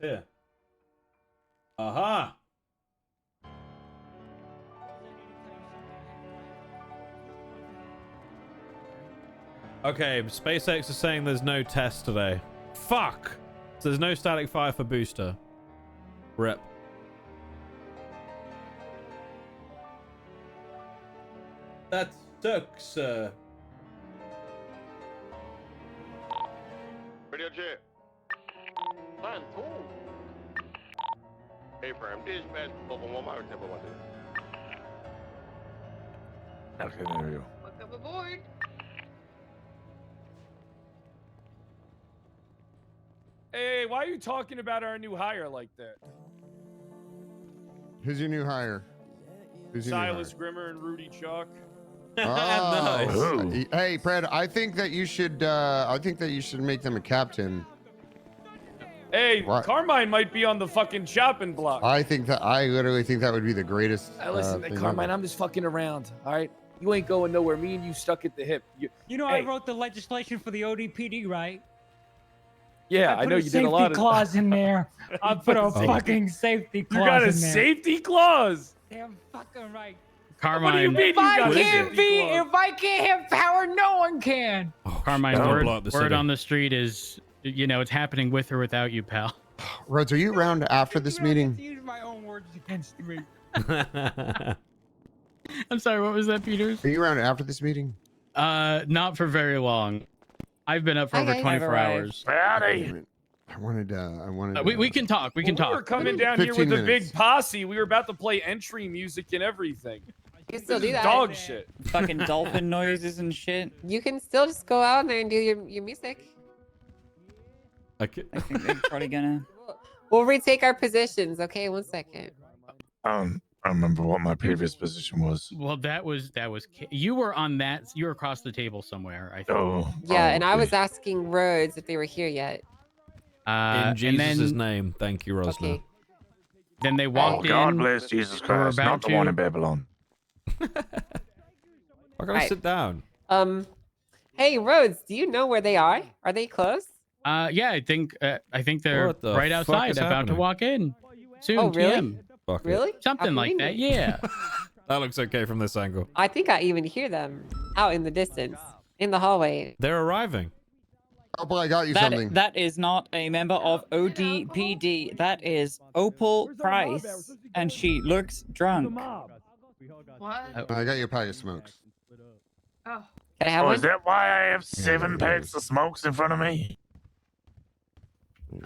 here. Aha! Okay, SpaceX is saying there's no test today. Fuck! So there's no static fire for booster. Rip. That sucks, Radio jet. Line 2. Hey, firm. Dispatch. One more tempo one day. Okay, there we go. Welcome aboard. Hey, why are you talking about our new hire like that? Who's your new hire? Who's your new Silas Grimmer and Rudy Chuck. hire? Oh, Nice. hey, Fred. I think that you should. I think that you should make them a captain. Hey, What? Carmine might be on the fucking chopping block. I think that. I literally think that would be the greatest. Listen, thing Carmine, ever. I'm just fucking around. All right, you ain't going nowhere. Me and you stuck at the hip. You know, Hey. I wrote the legislation for the ODPD, right? Yeah, I put know a you did a lot safety of. clause in there. I put a Safety- fucking safety You clause got a in there. safety clause. Damn fucking right. Carmine, What do you mean you If I got a can't safety be, clause? if I can't have power, no one can. Carmine, Don't blow up the word city. on the street is, you know, it's happening with or without you, pal. Rhodes, are you around after this You don't get meeting? to use my own words against me. I'm sorry, what was that, Peters? Are you around after this meeting? Not for very long. I've been up for over Okay. 24 hours. Damn it. I wanted. We can talk. We can We were talk. coming down here 15 with a minutes. big posse. We were about to play entry music and everything. You can still This do is that. dog shit. Fucking dolphin noises and shit. You can still just go out there and do your music. Okay. I think they're probably gonna. We'll retake our positions. Okay, 1 second. I remember what my previous position was. Well, that was you were on that. You were across the table somewhere, I think. Yeah, and I was asking Rhodes if they were here yet. In and Jesus' then name, thank you, Rosna. Okay. then they walked in. God bless Jesus We're Christ, about not the one to- in Babylon. Why can't I Right. sit down? Hey Rhodes, do you know where they are? Are they close? Yeah, I think they're What the right fuck outside, is about to happening? walk in soon. Oh, really? TM. Fuck it. Really? Something How like that. convenient. Yeah. That looks okay from this angle. I think I even hear them out in the distance, in the hallway. They're arriving. Oh boy, I got you something. That is not a member of ODPD. That is Opal Price, and she looks drunk. What? I got you a pack of smokes. Oh. Can I have one? that why I have 7 packs of smokes in front of me?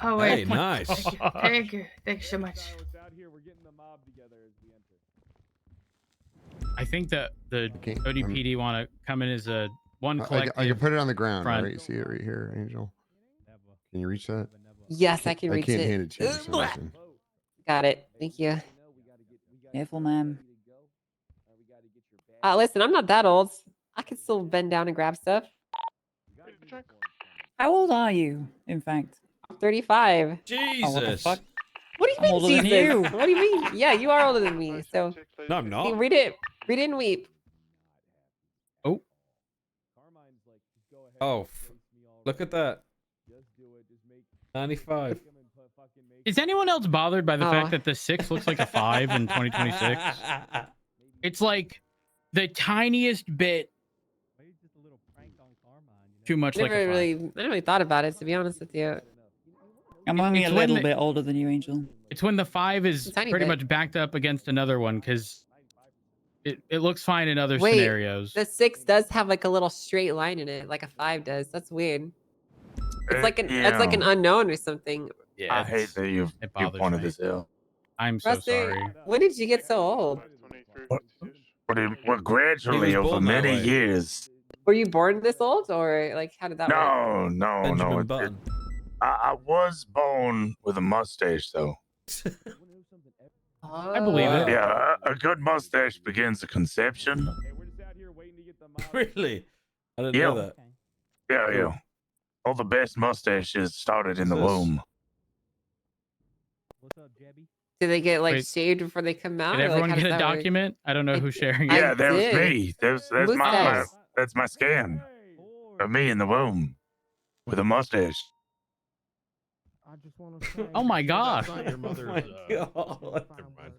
Oh, Hey, wait. nice. Thank you. Thank you so much. I think that the Okay, ODPD want to come in as a one I collective. can put it on the ground. front. Right? You see it right here, Angel. Can you reach that? Yes, I can reach I can't it. hand it to you for some reason. Got it. Thank you. Careful, ma'am. Listen, I'm not that old. I can still bend down and grab stuff. How old are you, in fact? I'm 35. Jesus. Oh, what the fuck? What do I'm you older mean, than Jesus? you. What do you mean? Yeah, you are older than me. So No, I'm hey, not. read it. Read it and weep. Oh, look at that. 95. Is anyone else bothered by the Oh. fact that the 6 looks like a 5 in 2026? It's like the tiniest bit too much like a 5. I never really thought about it, to be honest with you. I'm only It's a when little the- bit older than you, Angel. It's when the 5 is A tiny pretty bit. much backed up against another one because it looks fine in other Wait, scenarios. The 6 does have like a little straight line in it, like a 5 does. That's weird. It's like an it's like an unknown or something. Yeah, I hate that you've it bothers pointed me. this out. I'm so Ruster, sorry. when did you get so old? Well, gradually He was over born that many way. years. Were you born this old, or like how did that work? No. Benjamin Button. I was born with a mustache, though. I believe Oh. it. Yeah, a good mustache begins a conception. Really? I didn't Yeah. know that. Yeah. All the best mustaches started in the What's this? womb. Do they get like Wait. shaved before they come out? Did or, like, everyone how get does a that work? document? I don't know I who's did. sharing I it. Yeah, that was did. me. That's my Mustache. that's my scan of me in the womb with a mustache. Oh my gosh. That's not your mother's. my God. Never mind.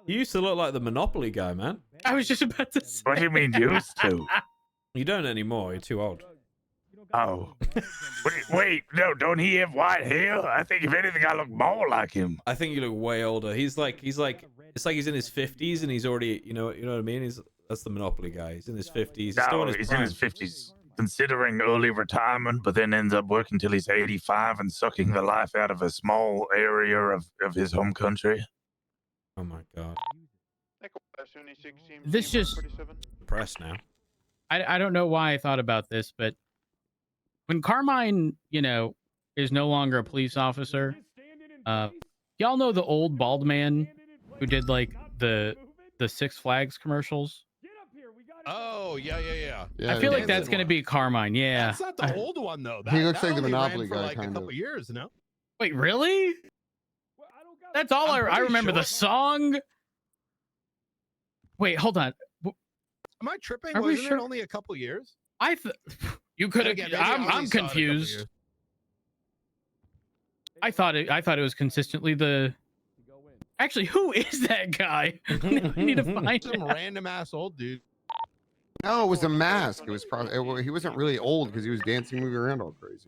You used to look like the Monopoly guy, man. I was just about to say. What do you mean used to? You don't anymore. You're too old. Oh. Wait, no, don't he have white hair? I think if anything, I look more like him. I think you look way older. It's like he's in his 50s and he's already, you know what I mean? That's the Monopoly guy. He's in his 50s. He's still in his He's prime. in his 50s, considering early retirement, but then ends up working till he's 85 and sucking the life out of a small area of his home country. Oh my God. This just Depressed now. I don't know why I thought about this, but when Carmine, is no longer a police officer, y'all know the old bald man who did like the Six Flags commercials? Oh, yeah. Yeah, I feel like yeah. that's gonna be Carmine. Yeah. That's not the old one though. He looks that like the only ran Monopoly for guy, like kind a of. couple years, no? Wait, really? That's all I'm I pretty remember. The sure. song. Wait, hold on. Am I tripping? Are we Wasn't sure? it only a couple years? You could have. Again, maybe I only I'm saw it a couple confused. years. I thought it was consistently the. Actually, who is that guy? I need to find Some him. random ass old dude. No, it was a mask. It was probably he wasn't really old because he was dancing, moving around all crazy.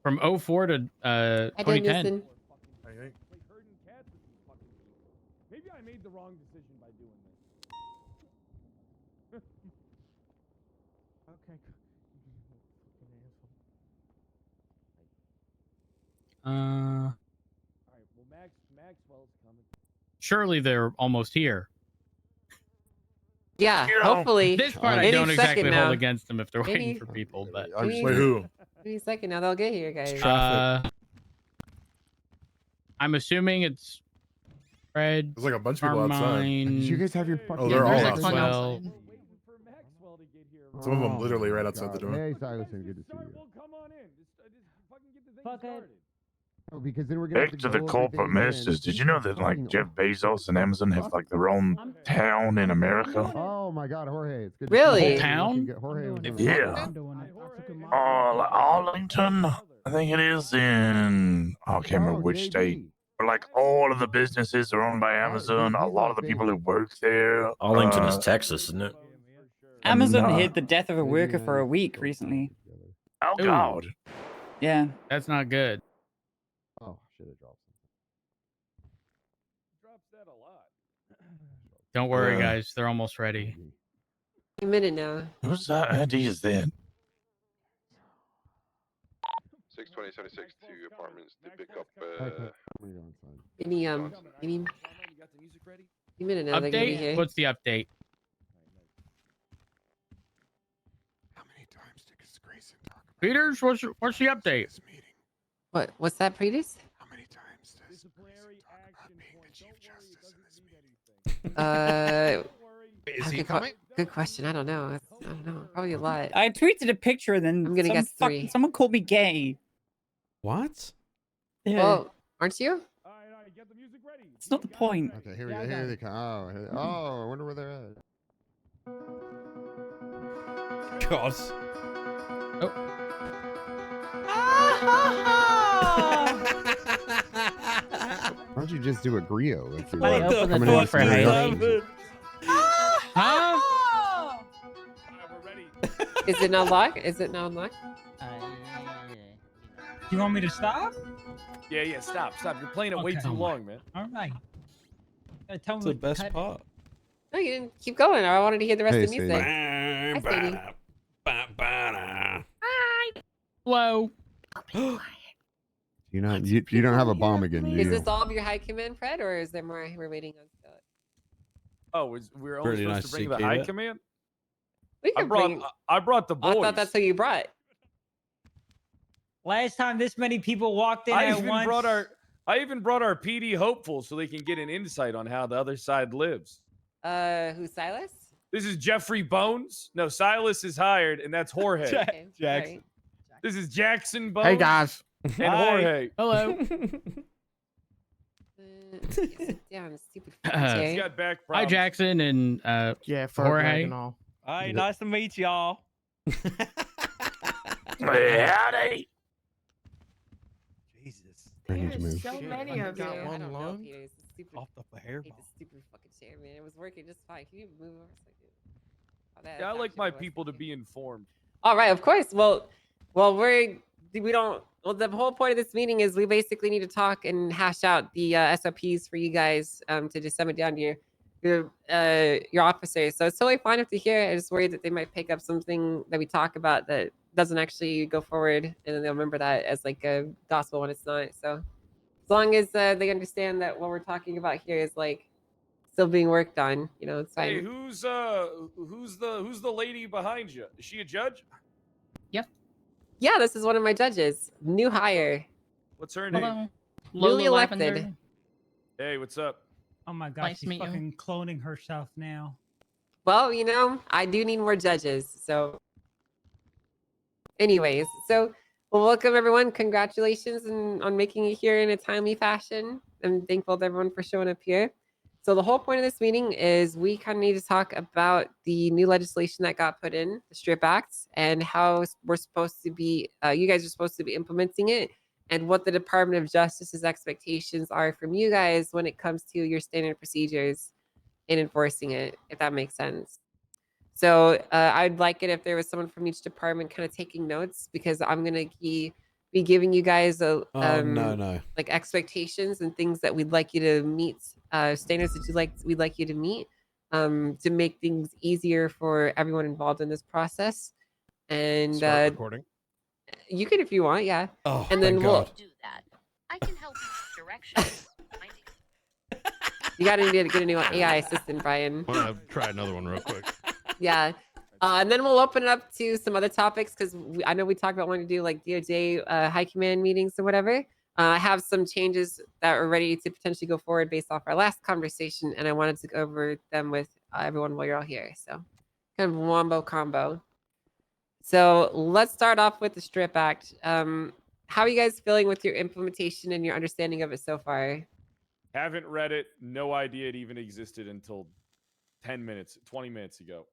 From 04 to I didn't 2010. listen. Maybe I made the wrong decision by doing this. Okay. All right. Well, Maxwell's coming. Surely they're almost here. Yeah, You know, hopefully. This part I Any don't exactly second hold now. against them if they're waiting Any- for people, but Any- Wait, who? Any second now they'll get here, guys. I'm assuming it's Fred, There's like a bunch of people outside. Carmine. Did you guys have your fucking? Oh, they're all there's outside. Maxwell. Waiting for Maxwell to get here. Some of them Oh literally my right outside the God. door. Hey, Silerson, good to see Start, you. well, come on in. Just fucking get the thing Fuck it. started. Oh, because then we're gonna Back to the corporate masters. Did you know that like Jeff Bezos and Amazon have like their own town in America? Oh my God, Jorge, it's good. to Really? see you. Whole town? Jorge was Yeah. I'm doing it. I took him out. Arlington, I think it is in. I can't remember Oh, which JB. state. But like all of the businesses are owned by Amazon. A lot of the people who work there. Arlington is Texas, isn't it? Amazon No. hid the death of a worker for a week recently. Oh Ooh. God. Yeah. That's not good. Oh, should have dropped Drops that a lot. Don't worry, Yeah. guys. They're almost ready. A minute now. Whose ID is that? 62076 to apartments to pick up. something. Any You got the music ready? a minute now they're gonna be Update? here. What's the update? How many times did Grayson talk about Peters, what's the update? this meeting? What's that, Pretus? How many times does Grayson Disciplinary talk about action being the point. Chief Don't worry, it Justice in doesn't this need meeting? anything. Uh, Is he good, coming? good question. I don't know. I don't know. Probably a lot. I tweeted a picture and then I'm gonna guess 3. someone called me gay. What? Yeah. Well, aren't you? All right, get the music ready. It's not the point. Okay, here we go. Here they come. Oh, I wonder where they're at. God. Why don't you just do a griot? If you're Somebody open the coming door in for with Haley. curiosity? Huh? All right, we're ready. Is it not locked? Is it not unlocked? You want me to stop? Yeah, stop. You're playing it way Okay. too long, man. All right. Gotta tell That's me the best cut- part. No, you didn't. Keep going. I wanted to hear the rest Hey, of the music. Sadie. Sadie. Hello. You know, you don't have a bomb again, do Is you? this all of your high command, Fred, or is there more we're waiting on still? Oh, we're only Pretty supposed nice to to bring see the Kate high there. command? We I can brought bring. I brought the boys. I thought that's what you brought. Last time this many people walked in I at even once. brought our PD hopeful so they can get an insight on how the other side lives. Who's Silas? This is Jeffrey Bones. No, Silas is hired, and that's Jorge. Okay, Jackson. alright. This is Jackson Bones. Hey guys. And Hi. Jorge. Hello. Sit down, stupid He's He's Jay. got back Hi, problems. Jackson and Yeah, Jorge. and all. Hi, nice to meet y'all. Howdy. Jesus. I need to There's move. so Shit, many I of got you. I one don't know, lung. Peter. It's a stupid, Coughed up a I hate hairball. this stupid fucking chair, man. It was working just fine. Can you move over a second? Oh, Yeah, I that's like actually my what I was people to thinking. be informed. All right, of course. Well, we don't. Well, the whole point of this meeting is we basically need to talk and hash out the SOPs for you guys to just send it down to your officers. So it's totally fine if they hear it. I just worry that they might pick up something that we talk about that doesn't actually go forward, and then they'll remember that as like a gospel when it's not. So as long as they understand that what we're talking about here is like still being worked on, it's fine. Hey, who's the lady behind you? Is she a judge? Yeah, this is one of my judges. New hire. What's her Hello. name? Newly elected. Hey, what's up? Oh my gosh, Nice to she's meet you. fucking cloning herself now. Well, I do need more judges. So, anyways, well, welcome everyone. Congratulations on making it here in a timely fashion. I'm thankful to everyone for showing up here. So, the whole point of this meeting is we kind of need to talk about the new legislation that got put in, the Strip Act, and how we're supposed to be, you guys are supposed to be implementing it, and what the Department of Justice's expectations are from you guys when it comes to your standard procedures in enforcing it, if that makes sense. So I'd like it if there was someone from each department kind of taking notes, because I'm gonna be giving you guys a no. like expectations and things that we'd like you to meet, standards that we'd like you to meet, to make things easier for everyone involved in this process. And Start recording. you can if you want, yeah. Oh, And then thank we'll God. Do that. I can help you with directions. you gotta need to get a new AI assistant, Brian. I'm gonna try another one real quick. Yeah. And then we'll open it up to some other topics, because I know we talked about wanting to do like DOJ high command meetings or whatever. I have some changes that are ready to potentially go forward based off our last conversation, and I wanted to go over them with everyone while you're all here. So kind of wombo combo. So let's start off with the Strip Act. How are you guys feeling with your implementation and your understanding of it so far? Haven't read it. No idea it even existed until 20 minutes ago.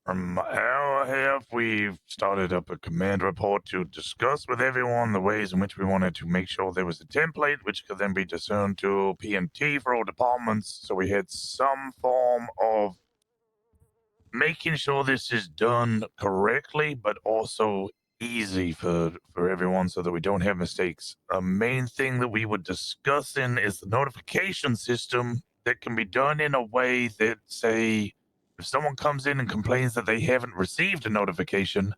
From our half, we've started up a command report to discuss with everyone the ways in which we wanted to make sure there was a template which could then be discerned to P&T for all departments. So we had some form of making sure this is done correctly, but also easy for everyone so that we don't have mistakes. A main thing that we were discussing is the notification system that can be done in a way that, say, if someone comes in and complains that they haven't received a notification,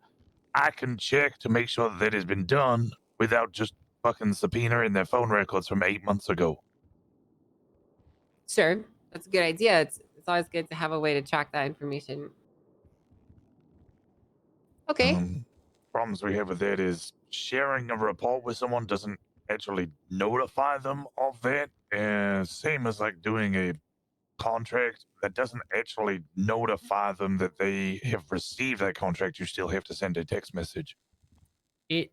I can check to make sure that it has been done without just fucking subpoenaing their phone records from 8 months ago. Sure, that's a good idea. It's always good to have a way to track that information. Okay. Problems we have with that is sharing a report with someone doesn't actually notify them of that. And same as like doing a contract that doesn't actually notify them that they have received that contract. You still have to send a text message. It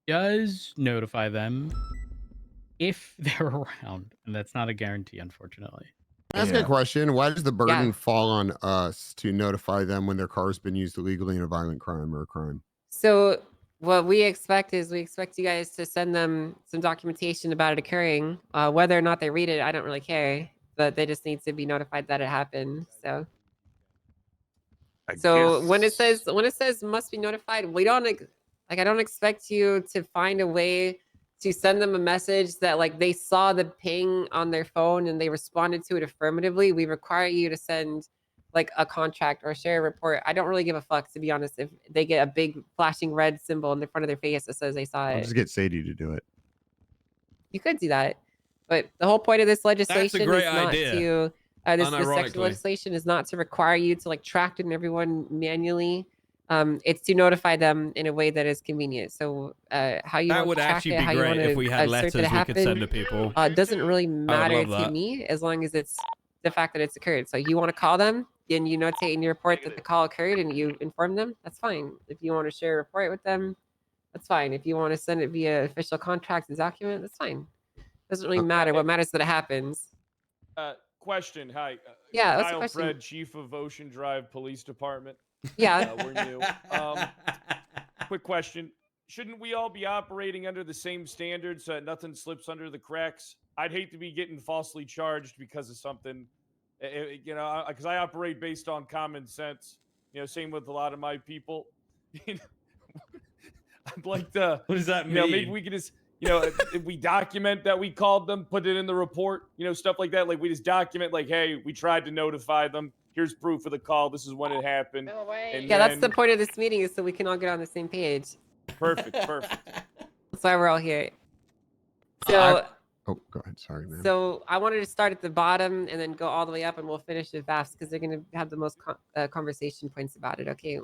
does notify them if they're around, and that's not a guarantee, unfortunately. Ask a question. Why does the burden Yeah. fall on us to notify them when their car's been used illegally in a violent crime or a crime? So what we expect is you guys to send them some documentation about it occurring. Whether or not they read it, I don't really care, but they just need to be notified that it happened. So when it says must be notified, we don't I don't expect you to find a way to send them a message that like they saw the ping on their phone and they responded to it affirmatively. We require you to send like a contract or share a report. I don't really give a fuck, to be honest, if they get a big flashing red symbol in the front of their face that says they saw I'll it. just get Sadie to do it. You could do that, but the whole point of this legislation great is not idea. to this section Unironically. legislation is not to require you to like track down everyone manually. It's to notify them in a way that is convenient. So how you That want would to track actually it, be how you great want if we had to letters assert that it we could send to happened. people. It doesn't really matter love to that. me as long as it's the fact that it's occurred. So you want to call them and you notate in your report that the call occurred and you inform them, that's fine. If you want to share a report with them, that's fine. If you want to send it via official contract and document, that's fine. Doesn't really matter. What matters is that it happens. Question. Hi. Yeah, what's the Kyle question? Fred, Chief of Ocean Drive Police Department. Yeah. We're new. Quick question. shouldn't we all be operating under the same standards so that nothing slips under the cracks? I'd hate to be getting falsely charged because of something, you know, because I operate based on common sense. You know, same with a lot of my people. You know, I'd like to. What does that You know, mean? maybe we could just, you know, if we document that we called them, put it in the report, you know, stuff like that. Like we just document, like, hey, we tried to notify them. Here's proof of the call. This is when it happened. And Yeah, that's the then- point of this meeting, is so we can all get on the same page. Perfect. That's why we're all here. So, Oh, go ahead. Sorry, man. so I wanted to start at the bottom and then go all the way up, and we'll finish with VAFs because they're going to have the most conversation points about it. Okay.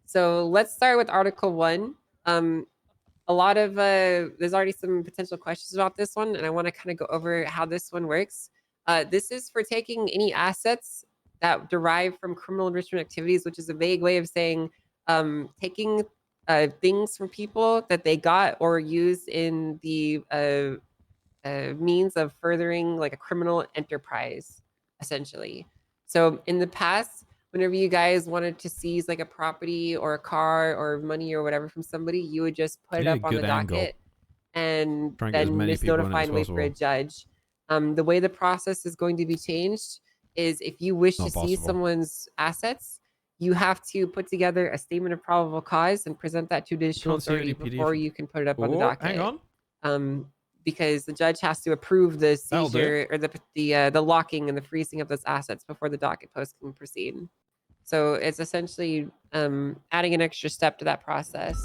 So let's start with Article 1. A lot of there's already some potential questions about this one, and I want to kind of go over how this one works. This is for taking any assets that derive from criminal enrichment activities, which is a vague way of saying taking things from people that they got or used in the means of furthering like a criminal enterprise, essentially. So in the past, whenever you guys wanted to seize like a property or a car or money or whatever from somebody, you would just put it Yeah, up on the good angle. docket and Try and get as then many people in misnotify as and wait for a possible. judge. The way the process is going to be changed is if you wish to Not seize possible. someone's assets, you have to put together a statement of probable cause and present that to judicial Can't see authority ODPD before from- you can put it up on the Oh, docket. hang on. Because the judge has to approve the That'll do. seizure or the locking and the freezing of those assets before the docket post can proceed. So it's essentially adding an extra step to that process.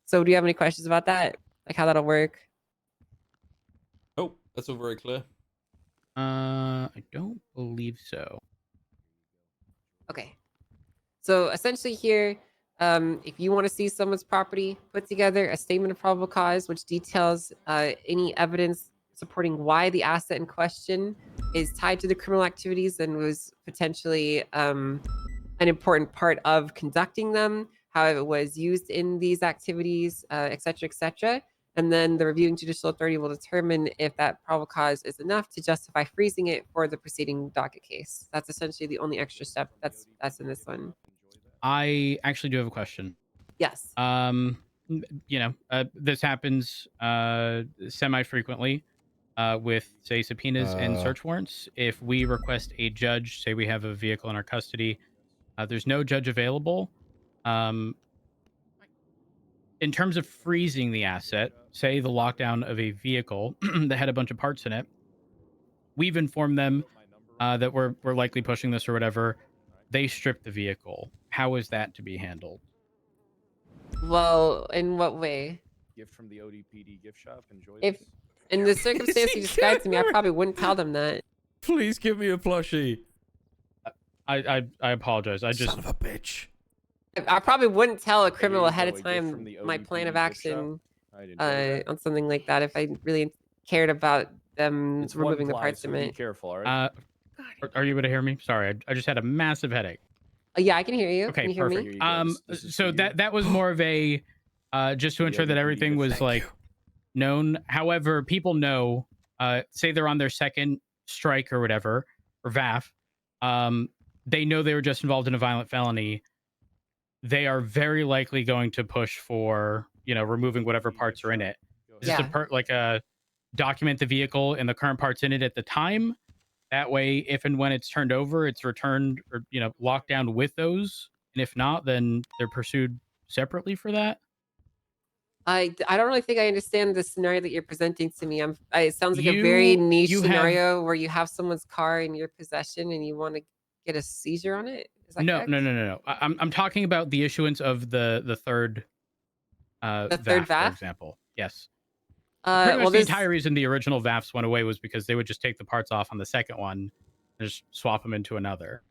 So do you have any questions about that? Like how that'll work? Oh, that's all very clear. I don't believe so. Okay. So essentially here, if you want to seize someone's property, put together a statement of probable cause, which details any evidence supporting why the asset in question is tied to the criminal activities and was potentially an important part of conducting them, how it was used in these activities, et cetera, et cetera. And then the reviewing judicial authority will determine if that probable cause is enough to justify freezing it for the preceding docket case. That's essentially the only extra step that's in this one. I actually do have a question. Yes. You know, this happens semi-frequently with, say, subpoenas and search warrants. If we request a judge, say we have a vehicle in our custody, there's no judge available. In terms of freezing the asset, say the lockdown of a vehicle that had a bunch of parts in it, we've informed them that we're likely pushing this or whatever. They strip the vehicle. How is that to be handled? Well, in what way? Gift from the ODPD gift shop. Enjoy If this. in the circumstance you described to me, I probably wouldn't tell them that. Please give me a plushie. I apologize. I just Son of a bitch. I probably wouldn't tell a criminal you ahead go, of a gift from time the my ODPD plan of gift action shop. I'd enjoy that. on something like that if I really cared about them It's removing the one ply, parts so from be it. careful, all right? are you able to hear me? Sorry, I just had a massive headache. Yeah, I can hear you. Okay, Can you hear perfect. me? Here you go. This is So for you. that was more of a just to The ensure that ODPD everything gift was shop. like known. However, people know, say they're on their second strike or whatever, or VAF, they know they were just involved in a violent felony. They are very likely going to push for, you know, removing whatever parts are in it. Is this Yeah. like a document the vehicle and the current parts in it at the time? That way, if and when it's turned over, it's returned or, you know, locked down with those. And if not, then they're pursued separately for that. I don't really think I understand the scenario that you're presenting to me. It sounds like a very niche you have- scenario where you have someone's car in your possession and you want to get a seizure on it. Is that correct? No. I'm talking about the issuance of the third The third for VAF? example. Yes. Pretty much Well, the this, entire reason the original VAFs went away was because they would just take the parts off on the second one and just swap them into another.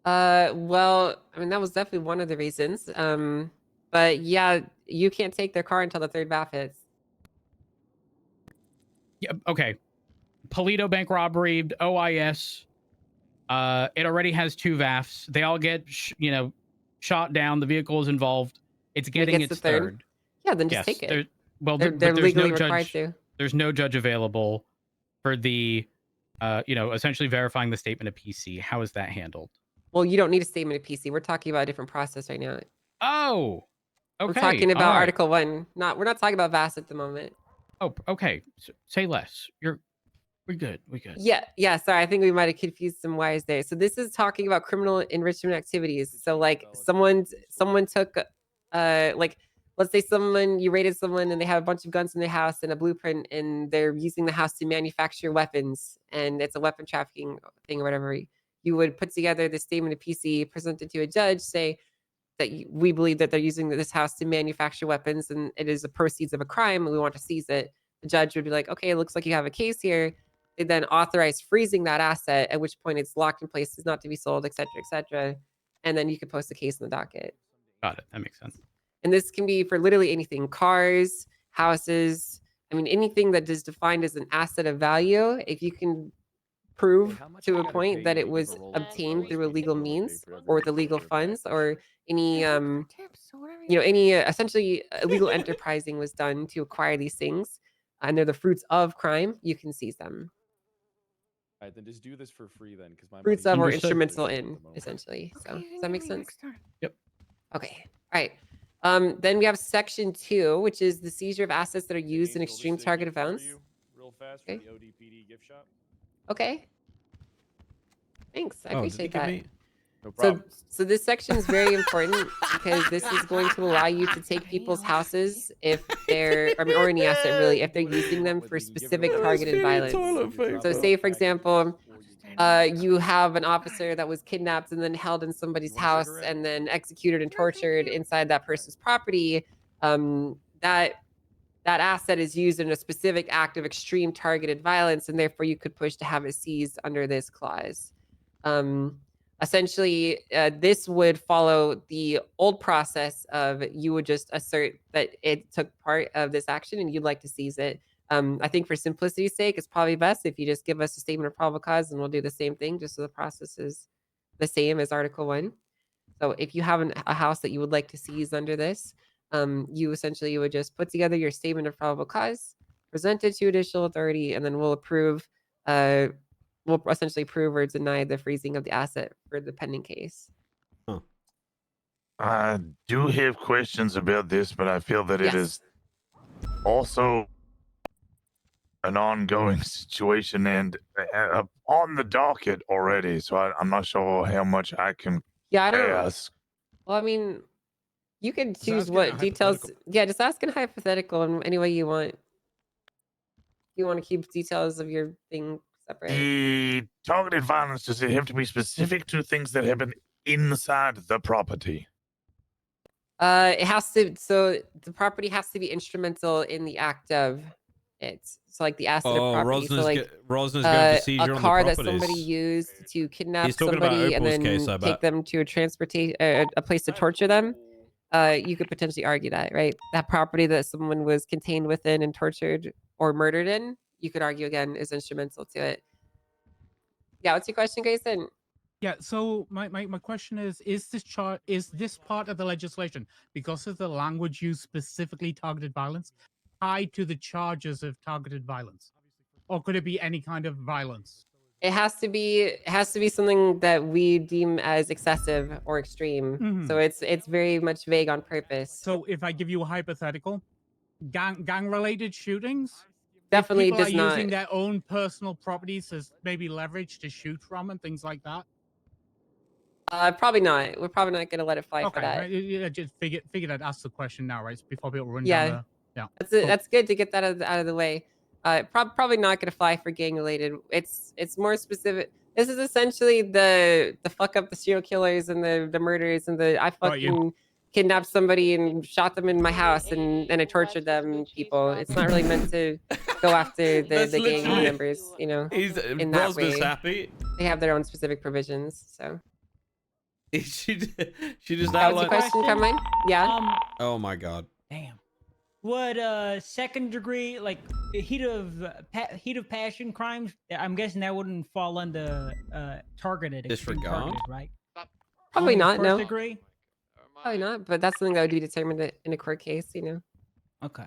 well, I mean, that was definitely one of the reasons. But yeah, you can't take their car until the third VAF hits. Yeah, okay. Polito bank robbery, OIS. It already has 2 VAFs. They all get, shot down. The vehicle is involved. It's getting gets its the third? third. Yeah, then just take it. They're They're there's legally no required judge. to. There's no judge available for the, essentially verifying the statement of PC. How is that handled? Well, you don't need a statement of PC. We're talking about a different process right now. Oh, We're okay. talking all about right. Article 1. We're not talking about VAS at the moment. Oh, okay. Say less. We're good. We're good. Yeah. Sorry, I think we might have confused some wires there. So this is talking about criminal enrichment activities. So like someone took, like let's say you raided someone and they have a bunch of guns in their house and a blueprint, and they're using the house to manufacture weapons, and it's a weapon trafficking thing or whatever. You would put together the statement of PC, present it to a judge, say that we believe that they're using this house to manufacture weapons and it is the proceeds of a crime and we want to seize it. The judge would be like, okay, it looks like you have a case here. They then authorize freezing that asset, at which point it's locked in place, is not to be sold, et cetera, and then you could post a case in the docket. Got it. That makes sense. And this can be for literally anything: cars, houses. I mean, anything that is defined as an asset of value. If you can prove to a point that it was obtained through illegal means or with illegal funds, or any any essentially illegal enterprising was done to acquire these things, and they're the fruits of crime, you can seize them. All right, then just do this for free then, because my Fruits of or Understood. instrumental in, essentially. So does that make sense? Yep. Okay. All right. Then we have section 2, which is the seizure of assets that are used in Angel, extreme this is a targeted gift for violence. you, real fast Okay. from the ODPD gift shop. Okay. Thanks. I Oh, did he appreciate give that. me? No So, problem. so this section is very important because this is going to allow you to take people's houses if they're, I mean, or any asset really, if they're using them for specific targeted violence. So say, for example, you have an officer that was kidnapped and then held in somebody's house and then executed and tortured inside that person's property. That asset is used in a specific act of extreme targeted violence, and therefore you could push to have it seized under this clause. Essentially, this would follow the old process of you would just assert that it took part of this action and you'd like to seize it. I think for simplicity's sake, it's probably best if you just give us a statement of probable cause and we'll do the same thing just so the process is the same as Article 1. So if you have a house that you would like to seize under this, you essentially would just put together your statement of probable cause, present it to judicial authority, and then we'll approve, we'll essentially approve or deny the freezing of the asset for the pending case. I do have questions about this, but I feel that it Yes. is also an ongoing situation and on the docket already. So I'm not sure how much I can Yeah, I don't. ask. Well, I mean, you can Just choose ask in what a details. hypothetical. Yeah, just ask in hypothetical in any way you want. You want to keep details of your thing separate. The targeted violence, does it have to be specific to things that happen inside the property? It has to. So the property has to be instrumental in the act of it. So like the asset of property. So like Rosner's going for seizure a on the car that properties. somebody used to kidnap He's talking about somebody and Opal's then case, I take bet. them to a transportation, a place to torture them. You could potentially argue that, right? That property that someone was contained within and tortured or murdered in, you could argue again is instrumental to it. Yeah, what's your question, Grayson? Yeah, so my question is this part of the legislation, because of the language used specifically targeted violence, tied to the charges of targeted violence? Or could it be any kind of violence? It has to be something that we deem as excessive or extreme. So it's very much vague on purpose. So if I give you a hypothetical, gang related shootings, Definitely if people does are using not. their own personal properties as maybe leverage to shoot from and things like that. Probably not. We're probably not going to let it fly for that. Right, yeah, just figured I'd ask the question now, right? Before people run Yeah. down the That's good to get that out of the way. Probably not going to fly for gang related. It's more specific. This is essentially the fuck up the serial killers and the murders and the I fucking kidnapped somebody and shot them in my house and I tortured them people. It's not really meant to go after the gang members, you know. In that way, happy. they have their own specific provisions. So she just that was your question, Carmine? Yeah. Oh my god. Damn. Would second degree, like heat of passion crimes? I'm guessing that wouldn't fall under targeted extreme Disregard? targeted, right? Probably Only not. first No. degree. Probably not. But that's something that would be determined in a court case, you know. Okay.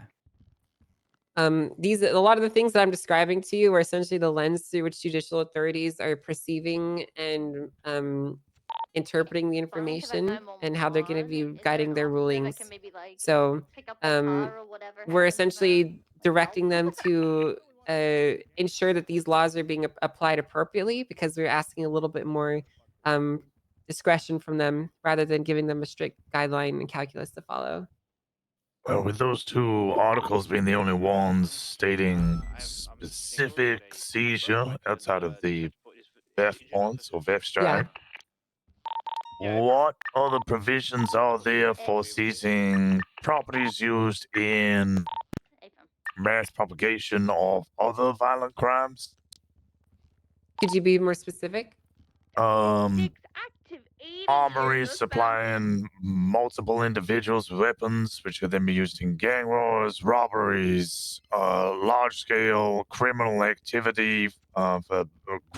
A lot of the things that I'm describing to you are essentially the lens through which judicial authorities are perceiving and interpreting the information and how they're going to be guiding their rulings. So we're essentially directing them to ensure that these laws are being applied appropriately, because we're asking a little bit more discretion from them rather than giving them a strict guideline and calculus to follow. Well, with those two articles being the only ones stating specific seizure outside of the theft points or theft strike, what other provisions are there for seizing properties used in mass propagation of other violent crimes? Could you be more specific? Armories supplying multiple individuals with weapons, which could then be used in gang wars, robberies, large-scale criminal activity for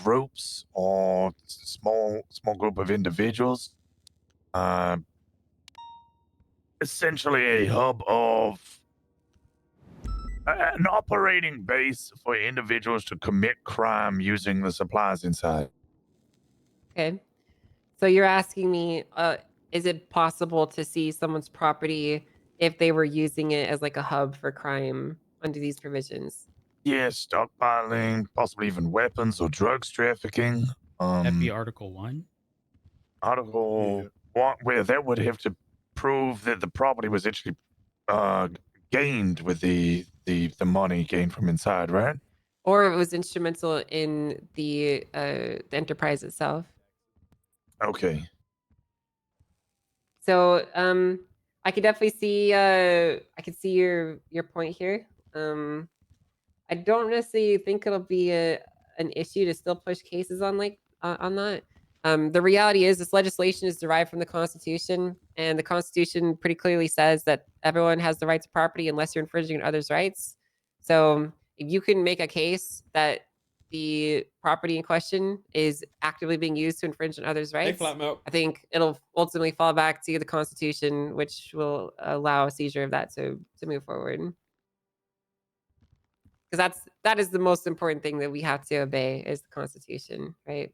groups or small group of individuals. Essentially, a hub of an operating base for individuals to commit crime using the supplies inside. Okay. So you're asking me, is it possible to see someone's property if they were using it as like a hub for crime under these provisions? Yeah, stockpiling, possibly even weapons or drugs trafficking. That'd be Article 1. Article 1, where that would have to prove that the property was actually gained with the money gained from inside, right? Or it was instrumental in the enterprise itself. Okay. So I could definitely see I could see your point here. I don't necessarily think it'll be an issue to still push cases on on that. The reality is this legislation is derived from the Constitution, and the Constitution pretty clearly says that everyone has the right to property unless you're infringing on others' rights. So if you can make a case that the property in question is actively being used to infringe on others' rights, flat milk. I think it'll ultimately fall back to the Constitution, which will allow a seizure of that to move forward. Because that is the most important thing that we have to obey is the Constitution, right?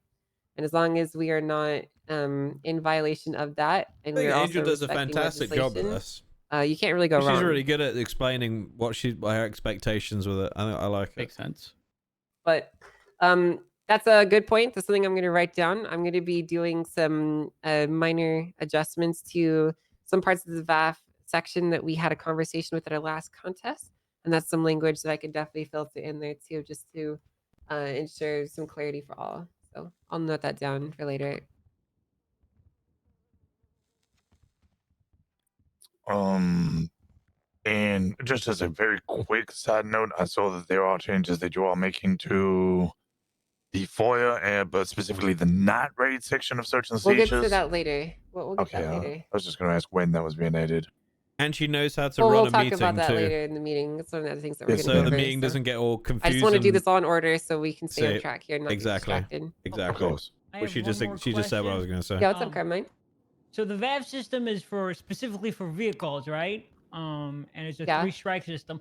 And as long as we are not in violation of that, and I think we're also Angel does a respecting fantastic job with legislation, this. you can't really go wrong. She's really good at explaining what her expectations with it. I like it. Makes sense. But that's a good point. That's something I'm going to write down. I'm going to be doing some minor adjustments to some parts of the VAF section that we had a conversation with at our last contest. And that's some language that I could definitely filter in there too, just to ensure some clarity for all. So I'll note that down for later. And just as a very quick side note, I saw that there are changes that you are making to the FOIA, but specifically the not raid section of search and We'll seizures. get to that later. We'll get Okay, that later. I was just going to ask when that was being added. And she knows how to Well, run we'll a talk meeting about that too. later in the meeting. It's one of the things that we're going to So go the over, meeting so. doesn't get all confused. I just want to do this all in order so we can stay on track here and not exactly. get distracted. Exactly. I Well, have she one more just said what I was going to say. Yeah, what's up, Carmine? So the VAV system is for specifically for vehicles, right? And it's a Yeah. 3-strike system.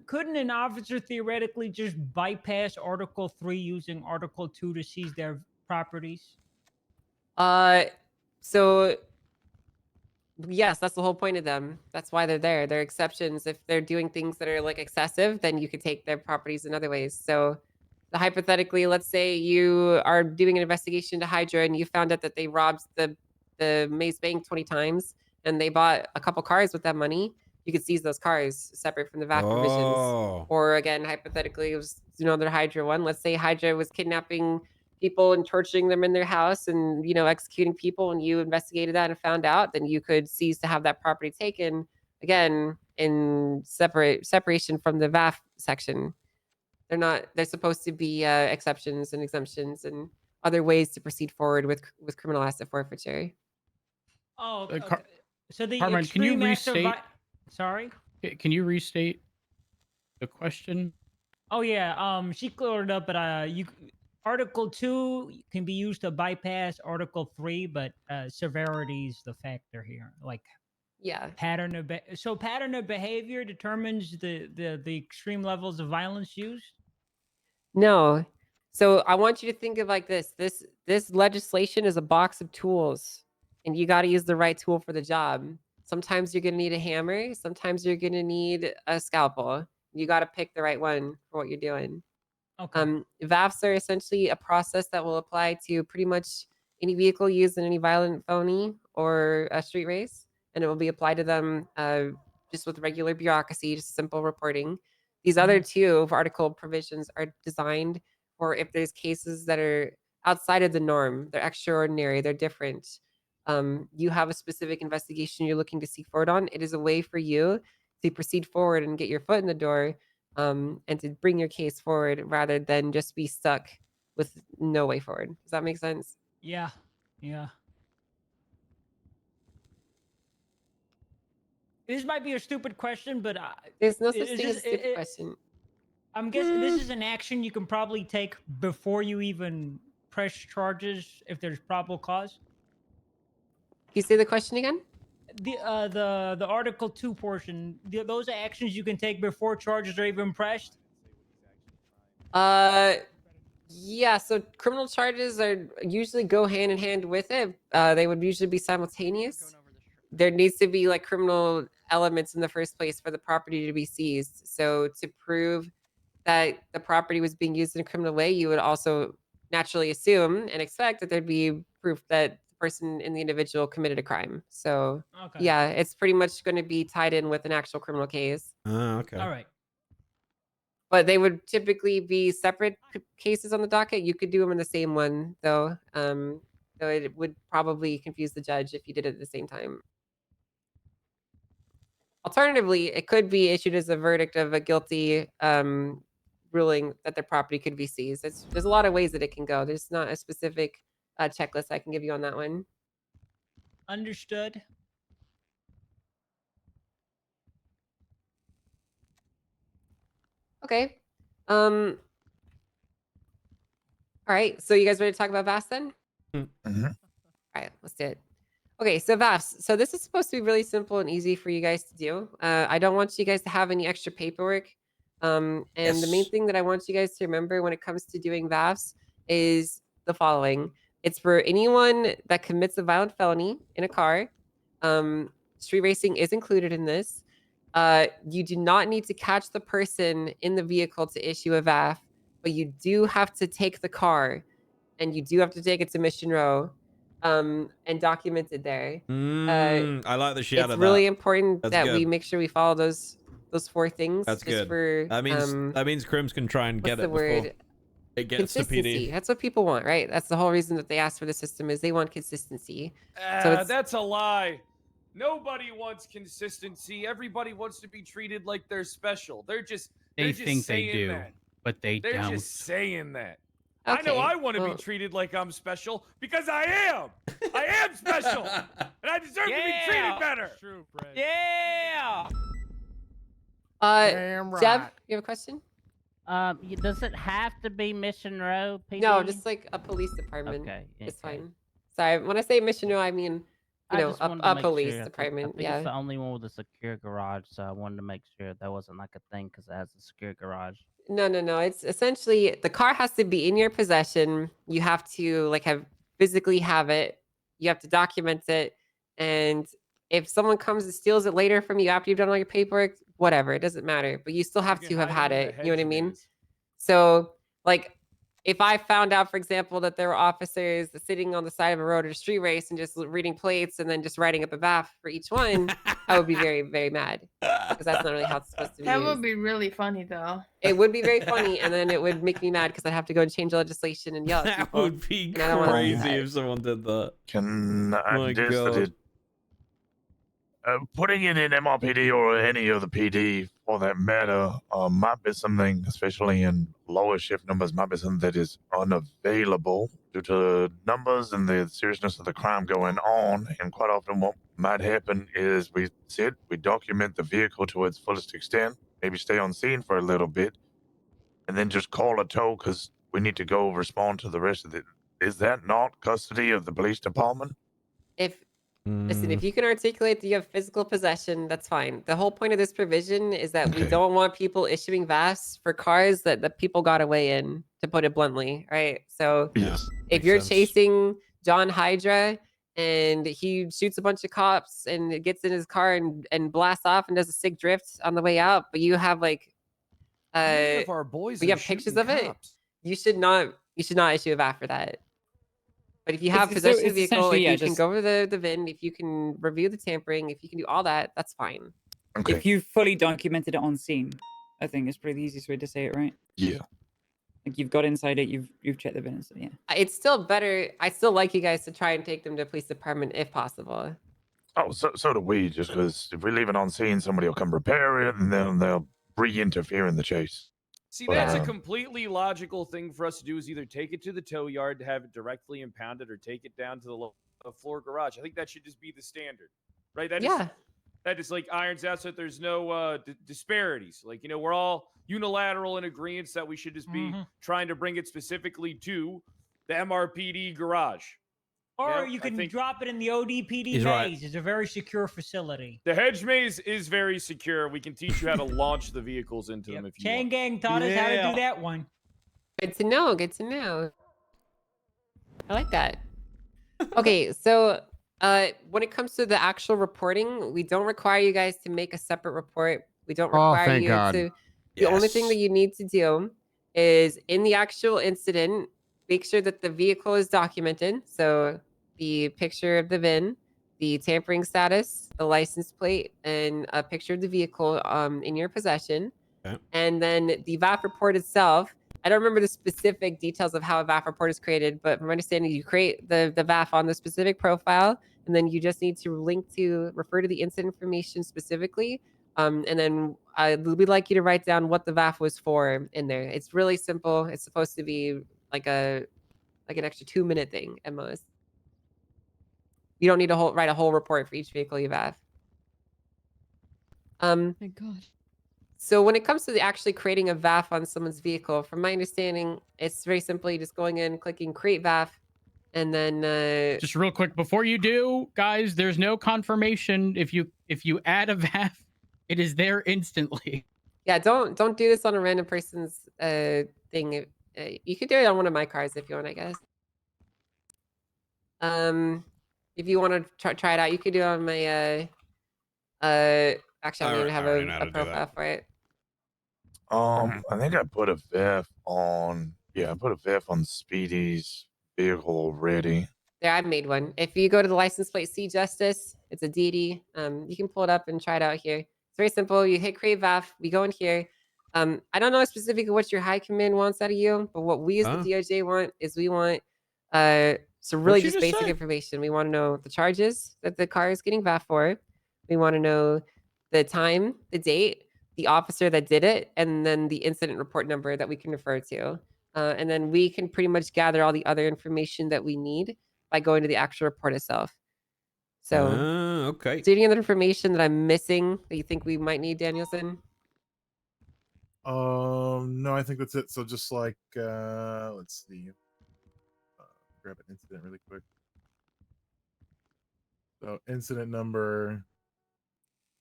Couldn't an officer theoretically just bypass Article 3 using Article 2 to seize their properties? So yes, that's the whole point of them. That's why they're there. They're exceptions. If they're doing things that are like excessive, then you could take their properties in other ways. So hypothetically, let's say you are doing an investigation to Hydra and you found out that they robbed the Maze Bank 20 times and they bought a couple cars with that money. You could seize those cars separate from the VAT provisions. Or again, hypothetically, it was another Hydra one. Let's say Hydra was kidnapping people and torturing them in their house and executing people, and you investigated that and found out, then you could seize to have that property taken again in separation from the VAF section. They're supposed to be exceptions and exemptions and other ways to proceed forward with criminal asset forfeiture. Oh, okay. So the Carmine, can you extreme acts of restate? Sorry? Can you restate the question? Oh yeah, she cleared it up, but Article 2 can be used to bypass Article 3, but severity is the factor here. Like, yeah, pattern of behavior determines the extreme levels of violence used. No. So I want you to think of like this. This legislation is a box of tools, and you got to use the right tool for the job. Sometimes you're gonna need a hammer. Sometimes you're gonna need a scalpel. You got to pick the right one for what you're doing. Okay. VAFs are essentially a process that will apply to pretty much any vehicle used in any violent felony or a street race, and it will be applied to them just with regular bureaucracy, just simple reporting. These other two article provisions are designed for if there's cases that are outside of the norm, they're extraordinary, they're different. You have a specific investigation you're looking to seek forward on. It is a way for you to proceed forward and get your foot in the door, and to bring your case forward rather than just be stuck with no way forward. Does that make sense? Yeah. Yeah. This might be a stupid question, but There's no such is thing as this- a stupid question. I'm guessing this is an action you can probably take before you even press charges if there's probable cause. Can you say the question again? The Article 2 portion, those are actions you can take before charges are even pressed. Yeah, so criminal charges are usually go hand in hand with it. They would usually be simultaneous. There needs to be like criminal elements in the first place for the property to be seized. So to prove that the property was being used in a criminal way, you would also naturally assume and expect that there'd be proof that the person and the individual committed a crime. So Okay. yeah, it's pretty much going to be tied in with an actual criminal case. Okay. All right. But they would typically be separate cases on the docket. You could do them in the same one, though. So it would probably confuse the judge if you did it at the same time. Alternatively, it could be issued as a verdict of a guilty ruling that their property could be seized. There's a lot of ways that it can go. There's not a specific checklist I can give you on that one. Understood. Okay. All right. So you guys ready to talk about VAS then? Mm-hmm. All right, let's do it. Okay, so VAFs. So this is supposed to be really simple and easy for you guys to do. I don't want you guys to have any extra paperwork. And the main Yes. thing that I want you guys to remember when it comes to doing VAFs is the following. It's for anyone that commits a violent felony in a car. Street racing is included in this. You do not need to catch the person in the vehicle to issue a VAF, but you do have to take the car, and you do have to take it to Mission Row, and document it there. I like the shit out It's of really that. important That's that we good. make sure we follow those four things. That's just good. For That means Crims can try and what's get the it before word? it gets to Consistency. PD. That's what people want, right? That's the whole reason that they ask for the system is they want consistency. So it's That's a lie. Nobody wants consistency. Everybody wants to be treated like they're special. They're just They just think they saying do, that. but they They're don't. just saying that. I know okay. I want to Well, be treated like I'm special because I am. I am special, and I deserve to be treated better. True, Fred. Yeah. Damn Jeb, right. you have a question? Does it have to be Mission Row, PD? No, just like a police department. Okay. It's okay. fine. Sorry, when I say Mission Row, I mean I you know just wanted to a make police sure. I department. think Yeah. it's the only one with a secure garage, so I wanted to make sure that wasn't like a thing because it has a secure garage. No. It's essentially the car has to be in your possession. You have to like physically have it. You have to document it. And if someone comes and steals it later from you after you've done all your paperwork, whatever, it doesn't matter. But you still have You to can have hide had under it. the You know what I hedge mean? maze. So like if I found out, for example, that there were officers sitting on the side of a road at a street race and just reading plates and then just writing up a BAF for each one, I would be very, very mad because that's not really how it's supposed to be That used. would be really funny though. It would be very funny, and then it would make me mad because I'd have to go and change the legislation and yell at That people. would be and I don't wanna do crazy that. if someone did that. Can My I guess that God. it putting it in MRPD or any other PD for that matter might be something, especially in lower shift numbers, might be something that is unavailable due to numbers and the seriousness of the crime going on. And quite often what might happen is we document the vehicle to its fullest extent, maybe stay on scene for a little bit, and then just call a tow because we need to go respond to the rest of it. Is that not custody of the police department? If Listen, if you can articulate that you have physical possession, that's fine. The whole point of this provision is that we Okay. don't want people issuing VAFs for cars that the people got away in, to put it bluntly, right? So Yes. if you're chasing John Hydra and he shoots a bunch of cops and gets in his car and blasts off and does a sick drift on the way out, but you have like If our boys we are have pictures shooting of it, cops. you should not issue a VAF for that. But if you have It's- so possession of the it's vehicle, essentially, if yeah, you can just- go over the VIN, if you can review the tampering, if you can do all that, that's fine. Okay. If you fully documented it on scene, I think it's probably the easiest way to say it, right? Yeah. Like you've got inside it, you've checked the evidence, yeah. It's still better. I still like you guys to try and take them to police department if possible. Oh, so do we. Just because if we leave it on scene, somebody will come repair it, and then they'll re-interfere in the chase. See, But, that's a completely logical thing for us to do is either take it to the tow yard to have it directly impounded or take it down to the floor garage. I think that should just be the standard, right? That is like irons out so that there's no disparities. Like, you know, we're all unilateral in agreement that we should just be trying to bring it specifically to the MRPD garage. Or Yeah, you I can think- drop it in the ODPD He's maze. right. It's a very secure facility. The hedge maze is very secure. We can teach you how to launch the vehicles into them if you Chain want. Gang taught us how to Yeah. do that one. Good to know. Good to know. I like that. Okay, so when it comes to the actual reporting, we don't require you guys to make a separate report. We don't Oh, require thank you God. to. The only thing that you need to do is in the actual incident, make sure that the vehicle is documented. So the picture of the VIN, the tampering status, the license plate, and a picture of the vehicle in your possession. Okay. And then the VAF report itself. I don't remember the specific details of how a VAF report is created, but from my understanding, you create the VAF on the specific profile, and then you just need to refer to the incident information specifically. And then we'd like you to write down what the VAF was for in there. It's really simple. It's supposed to be like an extra 2-minute thing at most. You don't need to write a whole report for each vehicle you VAF. Thank God. So when it comes to actually creating a VAF on someone's vehicle, from my understanding, it's very simply just going in, clicking create VAF, and then Just real quick before you do, guys, there's no confirmation. If you add a VAF, it is there instantly. yeah, don't do this on a random person's thing. You could do it on one of my cars if you want, I guess. If you want to try it out, you could do it on my actually, I don't even have a profile for it. I think I put a VIF on. Yeah, I put a VIF on Speedy's vehicle already. There, I've made one. If you go to the license plate, see Justice, it's a DD. You can pull it up and try it out here. It's very simple. You hit create VAF. We go in here. I don't know specifically what your high command wants out of you, but what we as the DOJ want is we want some really just basic information. We want to know the charges that the car is getting VAF for. We want to know the time, the date, the officer that did it, and then the incident report number that we can refer to. And then we can pretty much gather all the other information that we need by going to the actual report itself. So, okay. Is there any other information that I'm missing that you think we might need, Danielson? No, I think that's it. So just like, let's see. Grab an incident really quick. So incident number,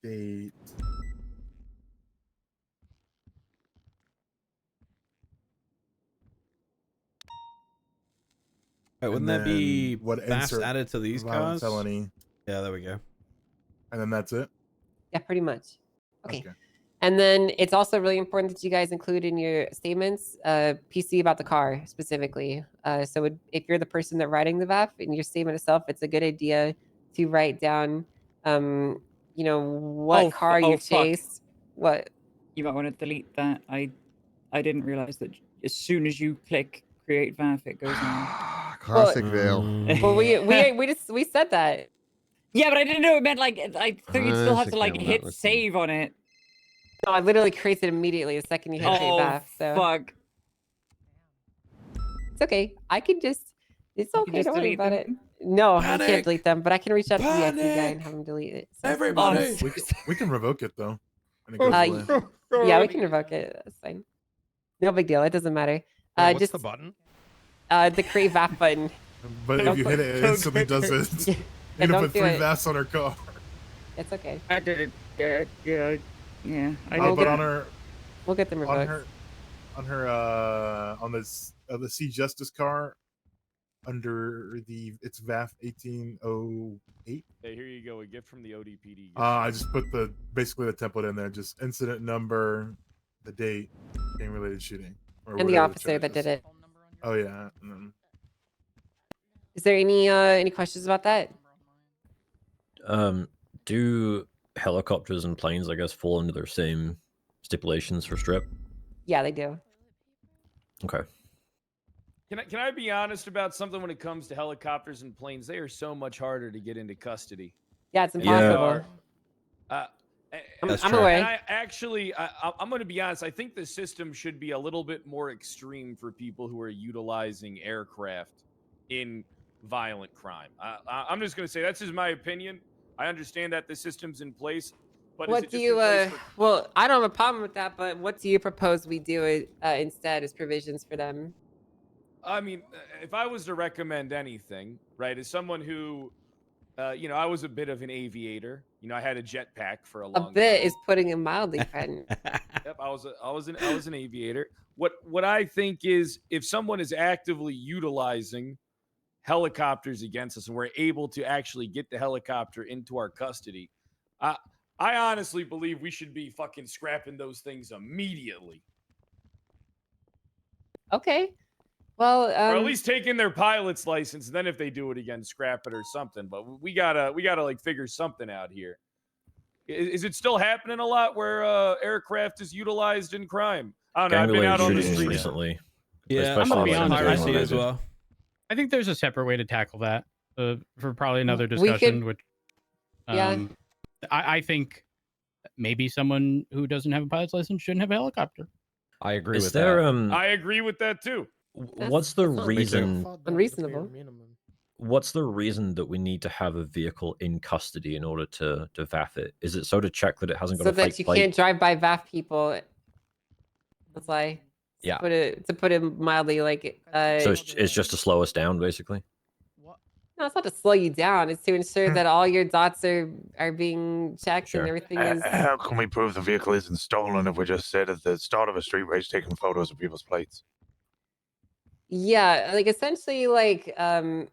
date. Wait, wouldn't and that be then what VAFs insert added to these violent cars? felony. Yeah, there we go. And then that's it? Yeah, pretty much. Okay. And then it's also really important that you guys include in your statements PC about the car specifically. So if you're the person that writing the VAF in your statement itself, it's a good idea to write down, what car you chased. What? You might want to delete that. I didn't realize that as soon as you click create VAF, it goes on. Classic Vale. Well, we said that. Yeah, but I didn't know it meant like I thought you'd still have to like Classic hit Vale, save on it. No, I literally created it immediately the second you hit create VAF. So fuck. It's okay. I can just. It's can okay. just Don't worry delete about them? it. No, I Panic! can't delete them, but I can reach out to the IT guy Panic! and have him delete it. So Everybody! We can revoke it though. And it goes away. yeah, we can revoke it. That's fine. No big deal. It doesn't matter. What's Just the button? The create VAF button. But if you hit it, it instantly does it. You're gonna don't put do 3 it. vests on her car. It's okay. I did it. Yeah. I Oh, did but that. on her, We'll get them on revoked. on the Sea Justice car, under it's VAF 1808. Hey, here you go. A gift from the ODPD. I just put basically the template in there, just incident number, the date, gang related shooting, or And the whatever officer that did charges. it. Oh yeah, and then Is there any questions about that? Do helicopters and planes, I guess, fall under their same stipulations for strip? Yeah, they do. Okay. Can I be honest about something when it comes to helicopters and planes? They are so much harder to get into custody. Yeah, it's Yeah. impossible. I'm aware. And I'm going to be honest. I think the system should be a little bit more extreme for people who are utilizing aircraft in violent crime. I'm just going to say that's just my opinion. I understand that the system's in place, but is What it do just you in place for well, I don't have a problem with that, but what do you propose we do instead as provisions for them? I mean, if I was to recommend anything, right, as someone who, I was a bit of an aviator. I had a jetpack for a A long bit time. is putting it mildly, friend. Yep, I was an aviator. What I think is, if someone is actively utilizing helicopters against us and we're able to actually get the helicopter into our custody, I honestly believe we should be fucking scrapping those things immediately. Okay. Well, or at least taking their pilot's license. And then if they do it again, scrap it or something. But we gotta like figure something out here. Is it still happening a lot where aircraft is utilized in crime? I don't know. I've been out on the shootings street recently. Yeah, I'm gonna especially be like honest. piracy as well. I think there's a separate way to tackle that for probably another We could- discussion. Which, Yeah. I think maybe someone who doesn't have a pilot's license shouldn't have a helicopter. I agree Is with there that. I agree with that too. what's the that's not reason? unreasonable. What's the reason that we need to have a vehicle in custody in order to VAF it? Is it so to check that it hasn't got So a fake that you plate? can't drive by VAF people. That's why. Yeah. To put it mildly, like So it's just to slow us down, basically. no, it's not to slow you down. It's to ensure that all your dots are being checked Sure. and everything is. How can we prove the vehicle isn't stolen if we just said at the start of a street race taking photos of people's plates? Yeah, like essentially, like I'm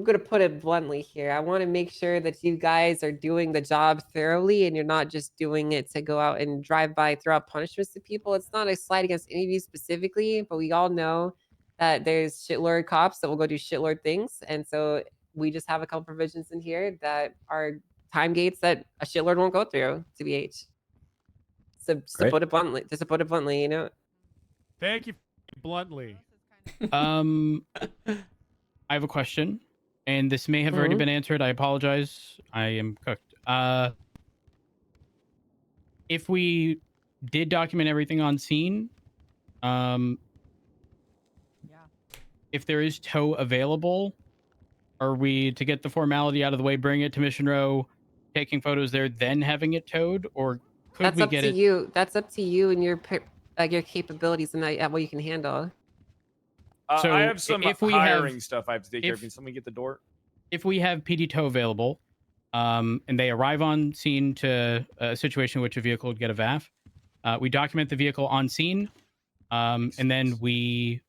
gonna put it bluntly here. I want to make sure that you guys are doing the job thoroughly and you're not just doing it to go out and drive by, throw out punishments to people. It's not a slight against any of you specifically, but we all know that there's shitload cops that will go do shitload things. And so we just have a couple provisions in here that are time gates that a shitload won't go through, TBH. So just to Great. put it bluntly, you know. Thank you, bluntly. I have a question, and this may have already Mhm. been answered. I apologize. I am cooked. If we did document everything on scene, if there is tow available, are we to get the formality out of the way, bring it to Mission Row, taking photos there, then having it towed, or could That's we up get to it? you. That's up to you and your capabilities and what you can handle. So I have some if we hiring have- stuff I have to take care of. if- Can someone get the door? If we have PD tow available, and they arrive on scene to a situation in which a vehicle would get a VAF, we document the vehicle on scene, and then we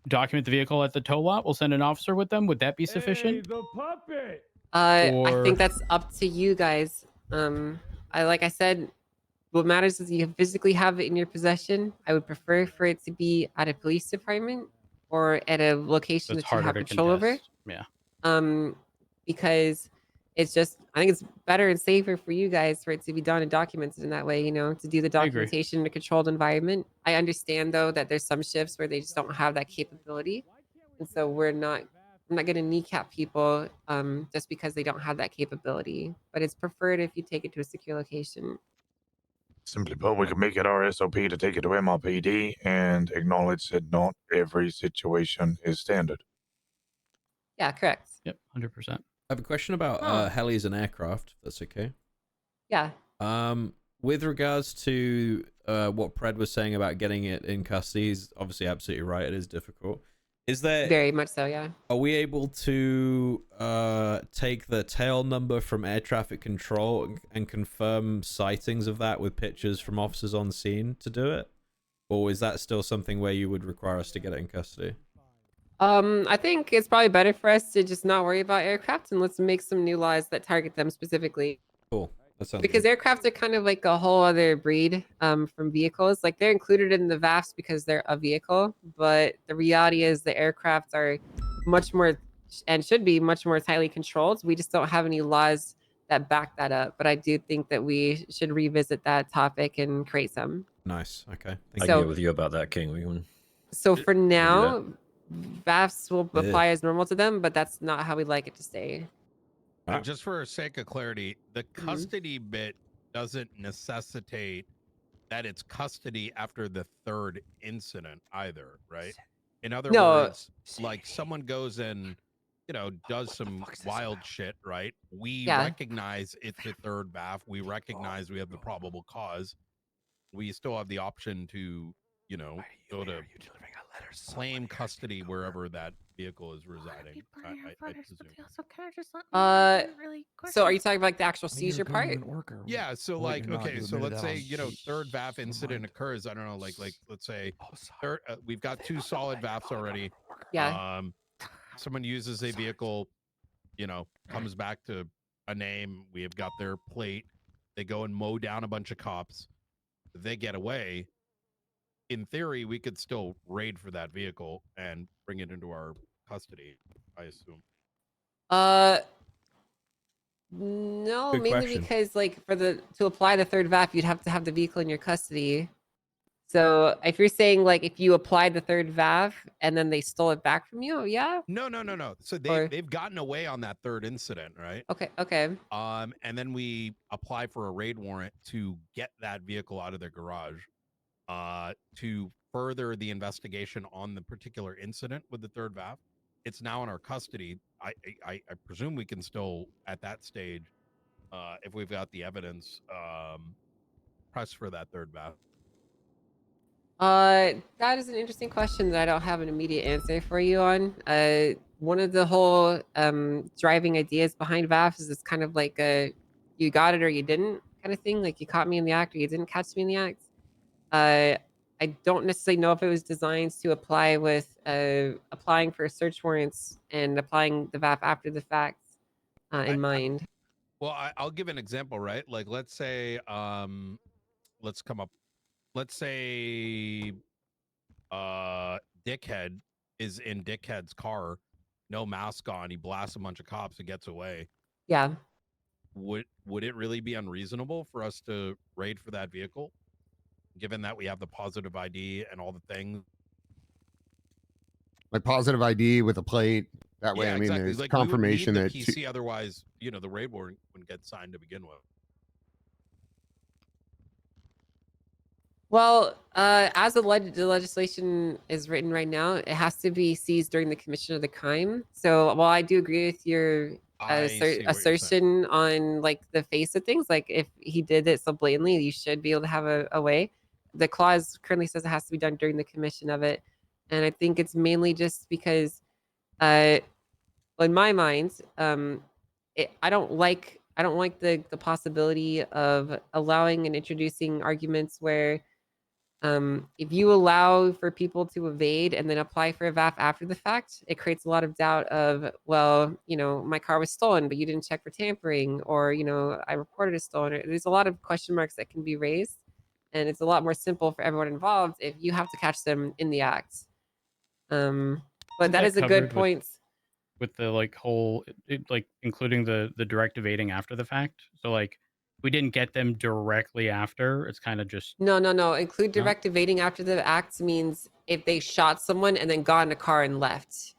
document the vehicle at the tow lot. We'll send an officer with them. Would that be sufficient? the puppet. I Or- think that's up to you guys. Like I said, what matters is you physically have it in your possession. I would prefer for it to be at a police department or at a location It's that you have harder to control over. contest. Yeah. Because it's just, I think it's better and safer for you guys for it to be done and documented in that way, to do the I agree. documentation in a controlled environment. I understand though that there's some shifts where they just don't have that capability. And so I'm not going to kneecap people just because they don't have that capability, but it's preferred if you take it to a secure location. Simply put, we could make it our SOP to take it to MRPD and acknowledge that not every situation is standard. Yeah, correct. Yep, 100%. I have a question about helis and aircraft. If that's okay. Yeah. With regards to what Pred was saying about getting it in custody, he's obviously absolutely right. It is difficult. Is there? Very much so, yeah. Are we able to take the tail number from air traffic control and confirm sightings of that with pictures from officers on scene to do it? Or is that still something where you would require us to get it in custody? I think it's probably better for us to just not worry about aircraft and let's make some new laws that target them specifically. Cool. That sounds Because good. aircraft are kind of like a whole other breed from vehicles. Like they're included in the VAFs because they're a vehicle, but the reality is the aircraft are much more and should be much more tightly controlled. We just don't have any laws that back that up. But I do think that we should revisit that topic and create some. Nice. Okay. I can get with you about that, King. We can. So for do that. now, VAFs will Yeah. apply as normal to them, but that's not how we like it to stay. Just for sake of clarity, the custody bit doesn't necessitate that it's custody after the third incident either, right? In other words, like someone goes and, does some wild shit, right? We recognize it's a third VAF. We recognize we have the probable cause. We still have the option to, go to claim custody wherever that vehicle is residing. I presume. So are you talking about like the actual seizure part? Yeah, so like, okay, so let's say, third VAF incident occurs. I don't know, like let's say we've got 2 solid VAFs already. Yeah. Someone uses a vehicle, comes back to a name. We have got their plate. They go and mow down a bunch of cops. They get away. In theory, we could still raid for that vehicle and bring it into our custody, I assume. No, Good mainly question. because like to apply the third VAF, you'd have to have the vehicle in your custody. So if you're saying like if you applied the third VAF and then they stole it back from you, yeah. No. So they've gotten away on that third incident, right? Okay. And then we apply for a raid warrant to get that vehicle out of their garage, to further the investigation on the particular incident with the third VAF. It's now in our custody. I presume we can still, at that stage, if we've got the evidence, press for that third VAF. That is an interesting question that I don't have an immediate answer for you on. One of the whole driving ideas behind VAFs is it's kind of like a you got it or you didn't kind of thing. Like you caught me in the act or you didn't catch me in the act. I don't necessarily know if it was designed to apply with applying for search warrants and applying the VAF after the fact in mind. Well, I'll give an example, right? Like, let's say, let's say, Dickhead is in Dickhead's car, no mask on. He blasts a bunch of cops and gets away. Yeah. Would it really be unreasonable for us to raid for that vehicle, given that we have the positive ID and all the things? Like positive ID with a plate. That way, Yeah, I mean, exactly. there's Like, confirmation we would that need the PC, otherwise, the raid warrant wouldn't get signed to begin with. Well, as the legislation is written right now, it has to be seized during the commission of the crime. So while I do agree with your assertion on like the face of things, like if he did it so blatantly, you should be able to have a way. The clause currently says it has to be done during the commission of it. And I think it's mainly just because in my mind, I don't like the possibility of allowing and introducing arguments where if you allow for people to evade and then apply for a VAF after the fact, it creates a lot of doubt of, well, my car was stolen, but you didn't check for tampering, or, I reported it stolen. There's a lot of question marks that can be raised, and it's a lot more simple for everyone involved if you have to catch them in the act. But that is a good point. With the like whole, like including the direct evading after the fact. So like, we didn't get them directly after. It's kind of just No. Include direct evading after the act means if they shot someone and then got in a car and left.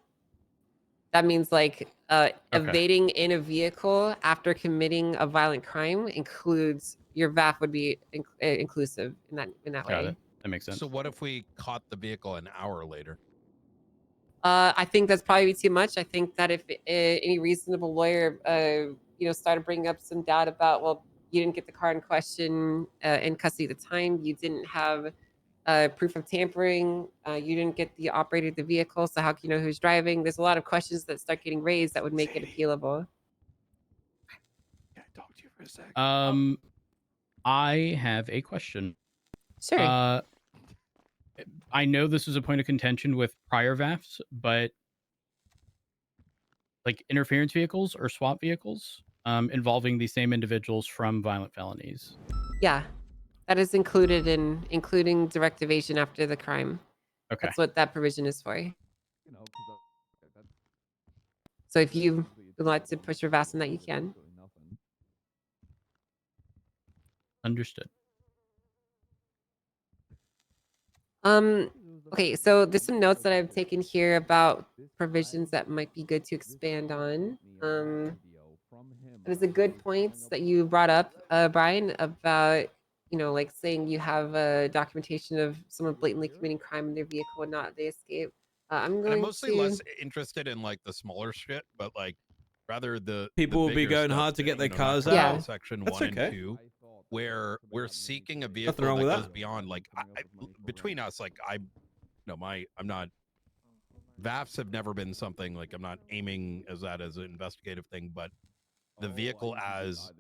That means like evading in a vehicle after committing a violent crime includes your VAF would be inclusive in that way. Got it. That makes sense. So what if we caught the vehicle an hour later? I think that's probably too much. I think that if any reasonable lawyer, started bringing up some doubt about, well, you didn't get the car in question in custody at the time, you didn't have proof of tampering. You didn't get the operator of the vehicle, so how can you know who's driving? There's a lot of questions that start getting raised that would make it appealable. Can I talk to you for a sec? I have a question. Sure. I know this is a point of contention with prior VAFs, but like interference vehicles or SWAT vehicles involving the same individuals from violent felonies. Yeah, that is included in including direct evasion after the crime. Okay. That's what that provision is for. So if you would like to push your VAS on that, you can. Understood. Okay, so there's some notes that I've taken here about provisions that might be good to expand on. There's a good points that you brought up, Brian, about like saying you have a documentation of someone blatantly committing crime in their vehicle and not they escape. I'm And I'm going mostly to. less interested in like the smaller shit, but like rather the People will be bigger going stuff hard to that, get their not cars covered in out. Section That's 1 okay. and 2, where we're seeking a Nothing vehicle wrong that with goes that. beyond like between us, like I'm not. VAFs have never been something like I'm not aiming as that as an investigative thing, but the vehicle as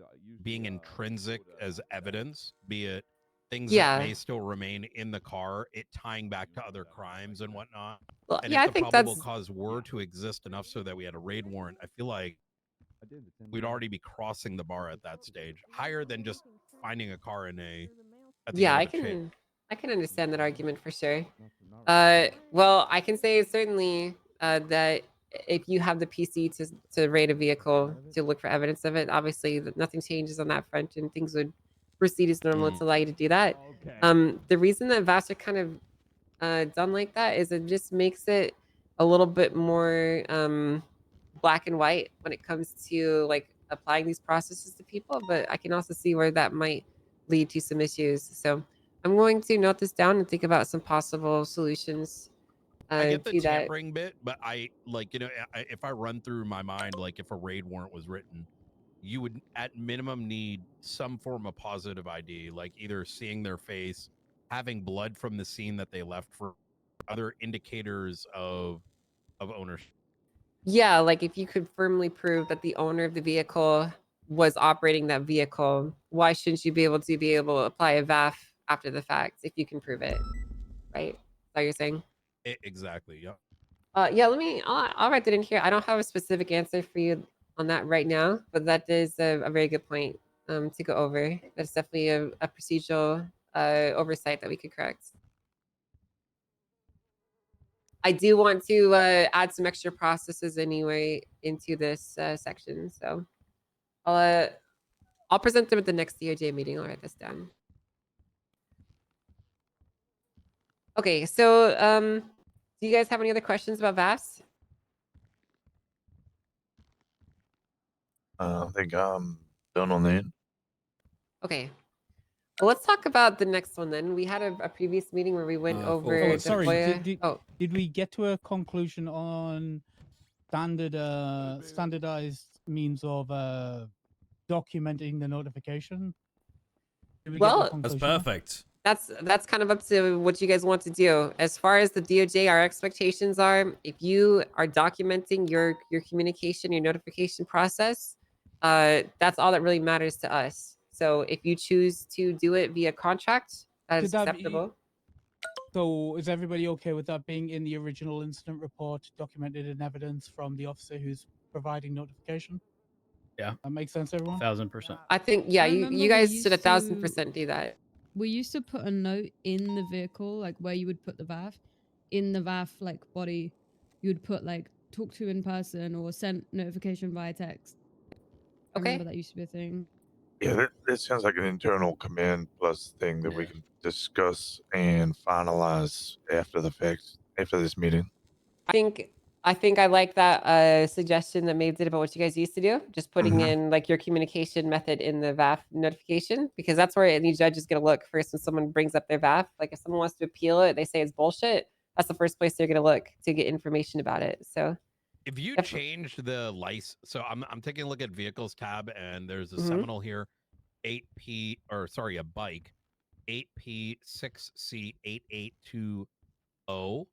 being intrinsic as evidence, be it things that Yeah. may still remain in the car, it tying back to other crimes and whatnot. Well, And yeah, I if the think probable that's. cause were to exist enough so that we had a raid warrant, I feel like we'd already be crossing the bar at that stage, higher than just finding a car at the Yeah, end I of a chain. can understand that argument for sure. Well, I can say certainly that if you have the PC to raid a vehicle to look for evidence of it, obviously nothing changes on that front, and things would proceed as normal to allow you to do that. The reason that VAS are kind of done like that is it just makes it a little bit more black and white when it comes to like applying these processes to people. But I can also see where that might lead to some issues. So I'm going to note this down and think about some possible solutions I get the to that. tampering bit, but I like, if I run through my mind, like if a raid warrant was written, you would at minimum need some form of positive ID, like either seeing their face, having blood from the scene that they left, for other indicators of ownership. Yeah, like if you could firmly prove that the owner of the vehicle was operating that vehicle, why shouldn't you be able to apply a VAF after the fact if you can prove it? Right? Is that what you're saying? Exactly. Yeah. Yeah, I'll write that in here. I don't have a specific answer for you on that right now, but that is a very good point to go over. That's definitely a procedural oversight that we could correct. I do want to add some extra processes anyway into this section, so I'll present them at the next DOJ meeting. I'll write this down. Okay, so do you guys have any other questions about VAFs? I think I'm done on that. Okay. Well, let's talk about the next one then. We had a previous meeting where we went over Oh, the sorry. FOIA. Did we get to a conclusion on standardized means of documenting the notification? Did we get to a Well, conclusion? That's perfect. That's kind of up to what you guys want to do. As far as the DOJ, our expectations are, if you are documenting your communication, your notification process, that's all that really matters to us. So if you choose to do it via contract, that is Should that be- acceptable. So is everybody okay with that being in the original incident report, documented in evidence from the officer who's providing notification? Yeah. That makes sense, everyone? 1000%. I think, yeah, I you remember we guys should used 1000% do that. We used to put a note in the vehicle, like where you would put the VAF. In the VAF like body, you would put like talk to in person or send notification via text. I remember that used to be a thing. Yeah, that sounds like an internal command plus thing that we can discuss and finalize after the fact, after this meeting. I think I like that suggestion that Maeve did about what you guys used to do, just putting Mhm. in like your communication method in the VAF notification, because that's where any judge is going to look first when someone brings up their VAF. Like if someone wants to appeal it, they say it's bullshit. That's the first place they're going to look to get information about it. So If you change the license, so I'm taking a look at vehicles tab, and there's a Mhm. Seminole here, a bike. 8P6C8820.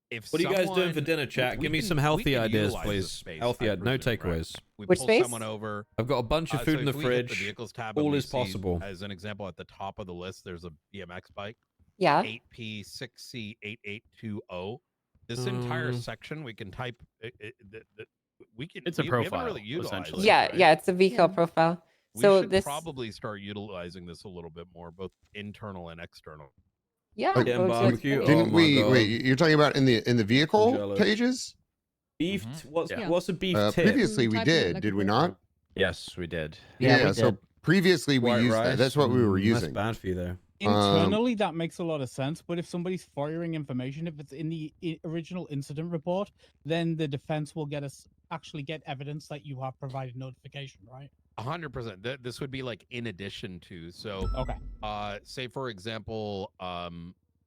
If What are you guys doing for someone- dinner, chat? we Give me can- some we healthy can ideas, utilize this please. space, Healthy, I no presume, right? takeaways. We Which pull space? someone over. I've got a bunch of So food in the if we hit the fridge. vehicles tab All and we is see, possible. As an example, at the top of the list, there's a BMX bike. Yeah. 8P6C8820. This entire section, we can type. We can. It's a we haven't profile, really utilized essentially. this, Yeah, right? yeah, it's a vehicle profile. We So should this, probably start utilizing this a little bit more, both internal and external. yeah, Like, Damn well, barbecue. Didn't Oh my we? god. Wait, you're talking about in the vehicle jealous. pages? Beef. What's Yeah. what's a beef tip? Previously, we Type it did. like Did a we profile. not? Yes, we did. Yeah. So previously we White used rice? that. That's what we were That's using. bad for you there. Internally, that makes a lot of sense. But if somebody's firing information, if it's in the original incident report, then the defense will actually get evidence that you have provided notification, right? 100%. This would be like in addition to. So, Okay. Say for example,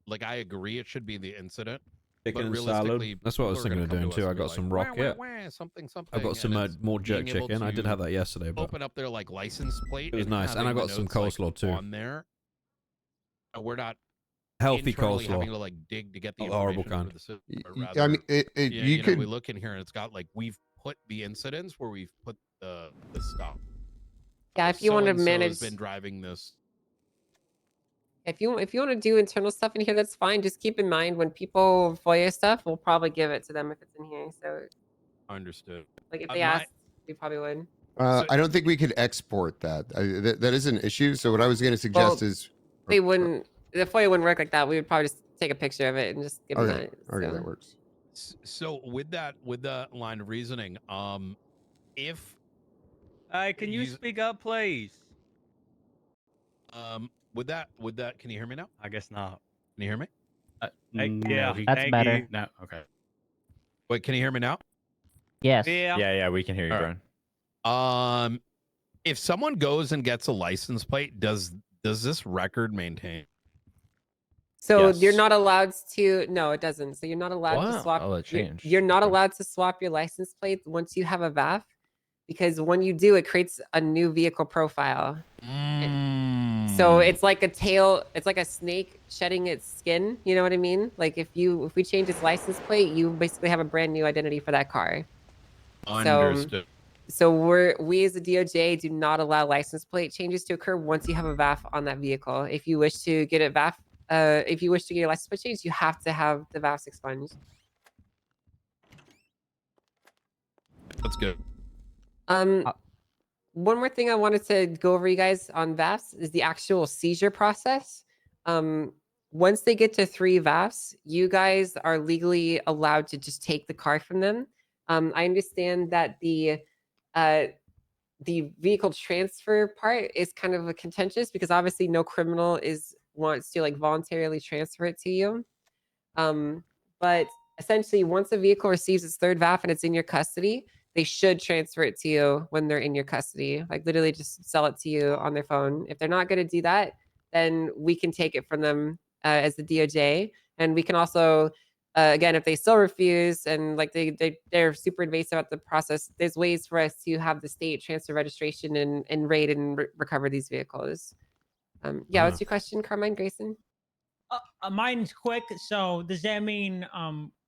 like I agree it should be the incident. Chicken but and realistically, salad. That's what I was people are thinking of gonna doing come to too. us I and be got like, some "Wah, wah, rocket. wah," something. I've got and some it's more being jerk able chicken. I did to have that yesterday, but open up their like license plate. it was nice. And I having got the some notes, like, coleslaw too. on there. We're not Healthy internally coleslaw. having to like dig to get the Not the horrible information kind. for the system. But I rather, mean, you know, could. we look in here and it's got like we've put the incidents where we've put the stuff. Yeah, if you want to So-and-so manage, has been driving this. if you want to do internal stuff in here, that's fine. Just keep in mind when people FOIA stuff, we'll probably give it to them if it's in here. So, Understood. like, if they asked, we probably would. I don't think we could export that. That is an issue. So what I was going to suggest Well, is. They wouldn't. The FOIA wouldn't work like that. We would probably just take a picture of it and just give them Okay. that. Okay, so. that works. So with that line of reasoning, if can you speak up, please? with that, can you hear me now? I guess not. Can you hear me? Yeah, That's thank better. you. No, okay. Wait, can you hear me now? Yes. Yeah. We can hear you, All Brian. right. If someone goes and gets a license plate, does this record maintain? So Yes. you're not allowed to. No, it doesn't. So you're not allowed to Wow. swap. Oh, that you're- changed. You're not Okay. allowed to swap your license plate once you have a VAF, because when you do, it creates a new vehicle profile. So it's like a tail. It's like a snake shedding its skin. You know what I mean? Like if we change its license plate, you basically have a brand new identity for that car. Understood. So we as the DOJ do not allow license plate changes to occur once you have a VAF on that vehicle. If you wish to get a VAF, if you wish to get your license plate changed, you have to have the VAFs expunged. That's good. One more thing I wanted to go over, you guys, on VAFs is the actual seizure process. Once they get to 3 VAFs, you guys are legally allowed to just take the car from them. I understand that the vehicle transfer part is kind of a contentious because obviously no criminal wants to like voluntarily transfer it to you. But essentially, once a vehicle receives its 3rd VAF and it's in your custody, they should transfer it to you when they're in your custody. Like literally just sell it to you on their phone. If they're not going to do that, then we can take it from them as the DOJ. And we can also, again, if they still refuse and like they're super invasive about the process, there's ways for us to have the state transfer registration and raid and recover these vehicles. Yeah, what's your question, Carmine Grayson? Mine's quick. So does that mean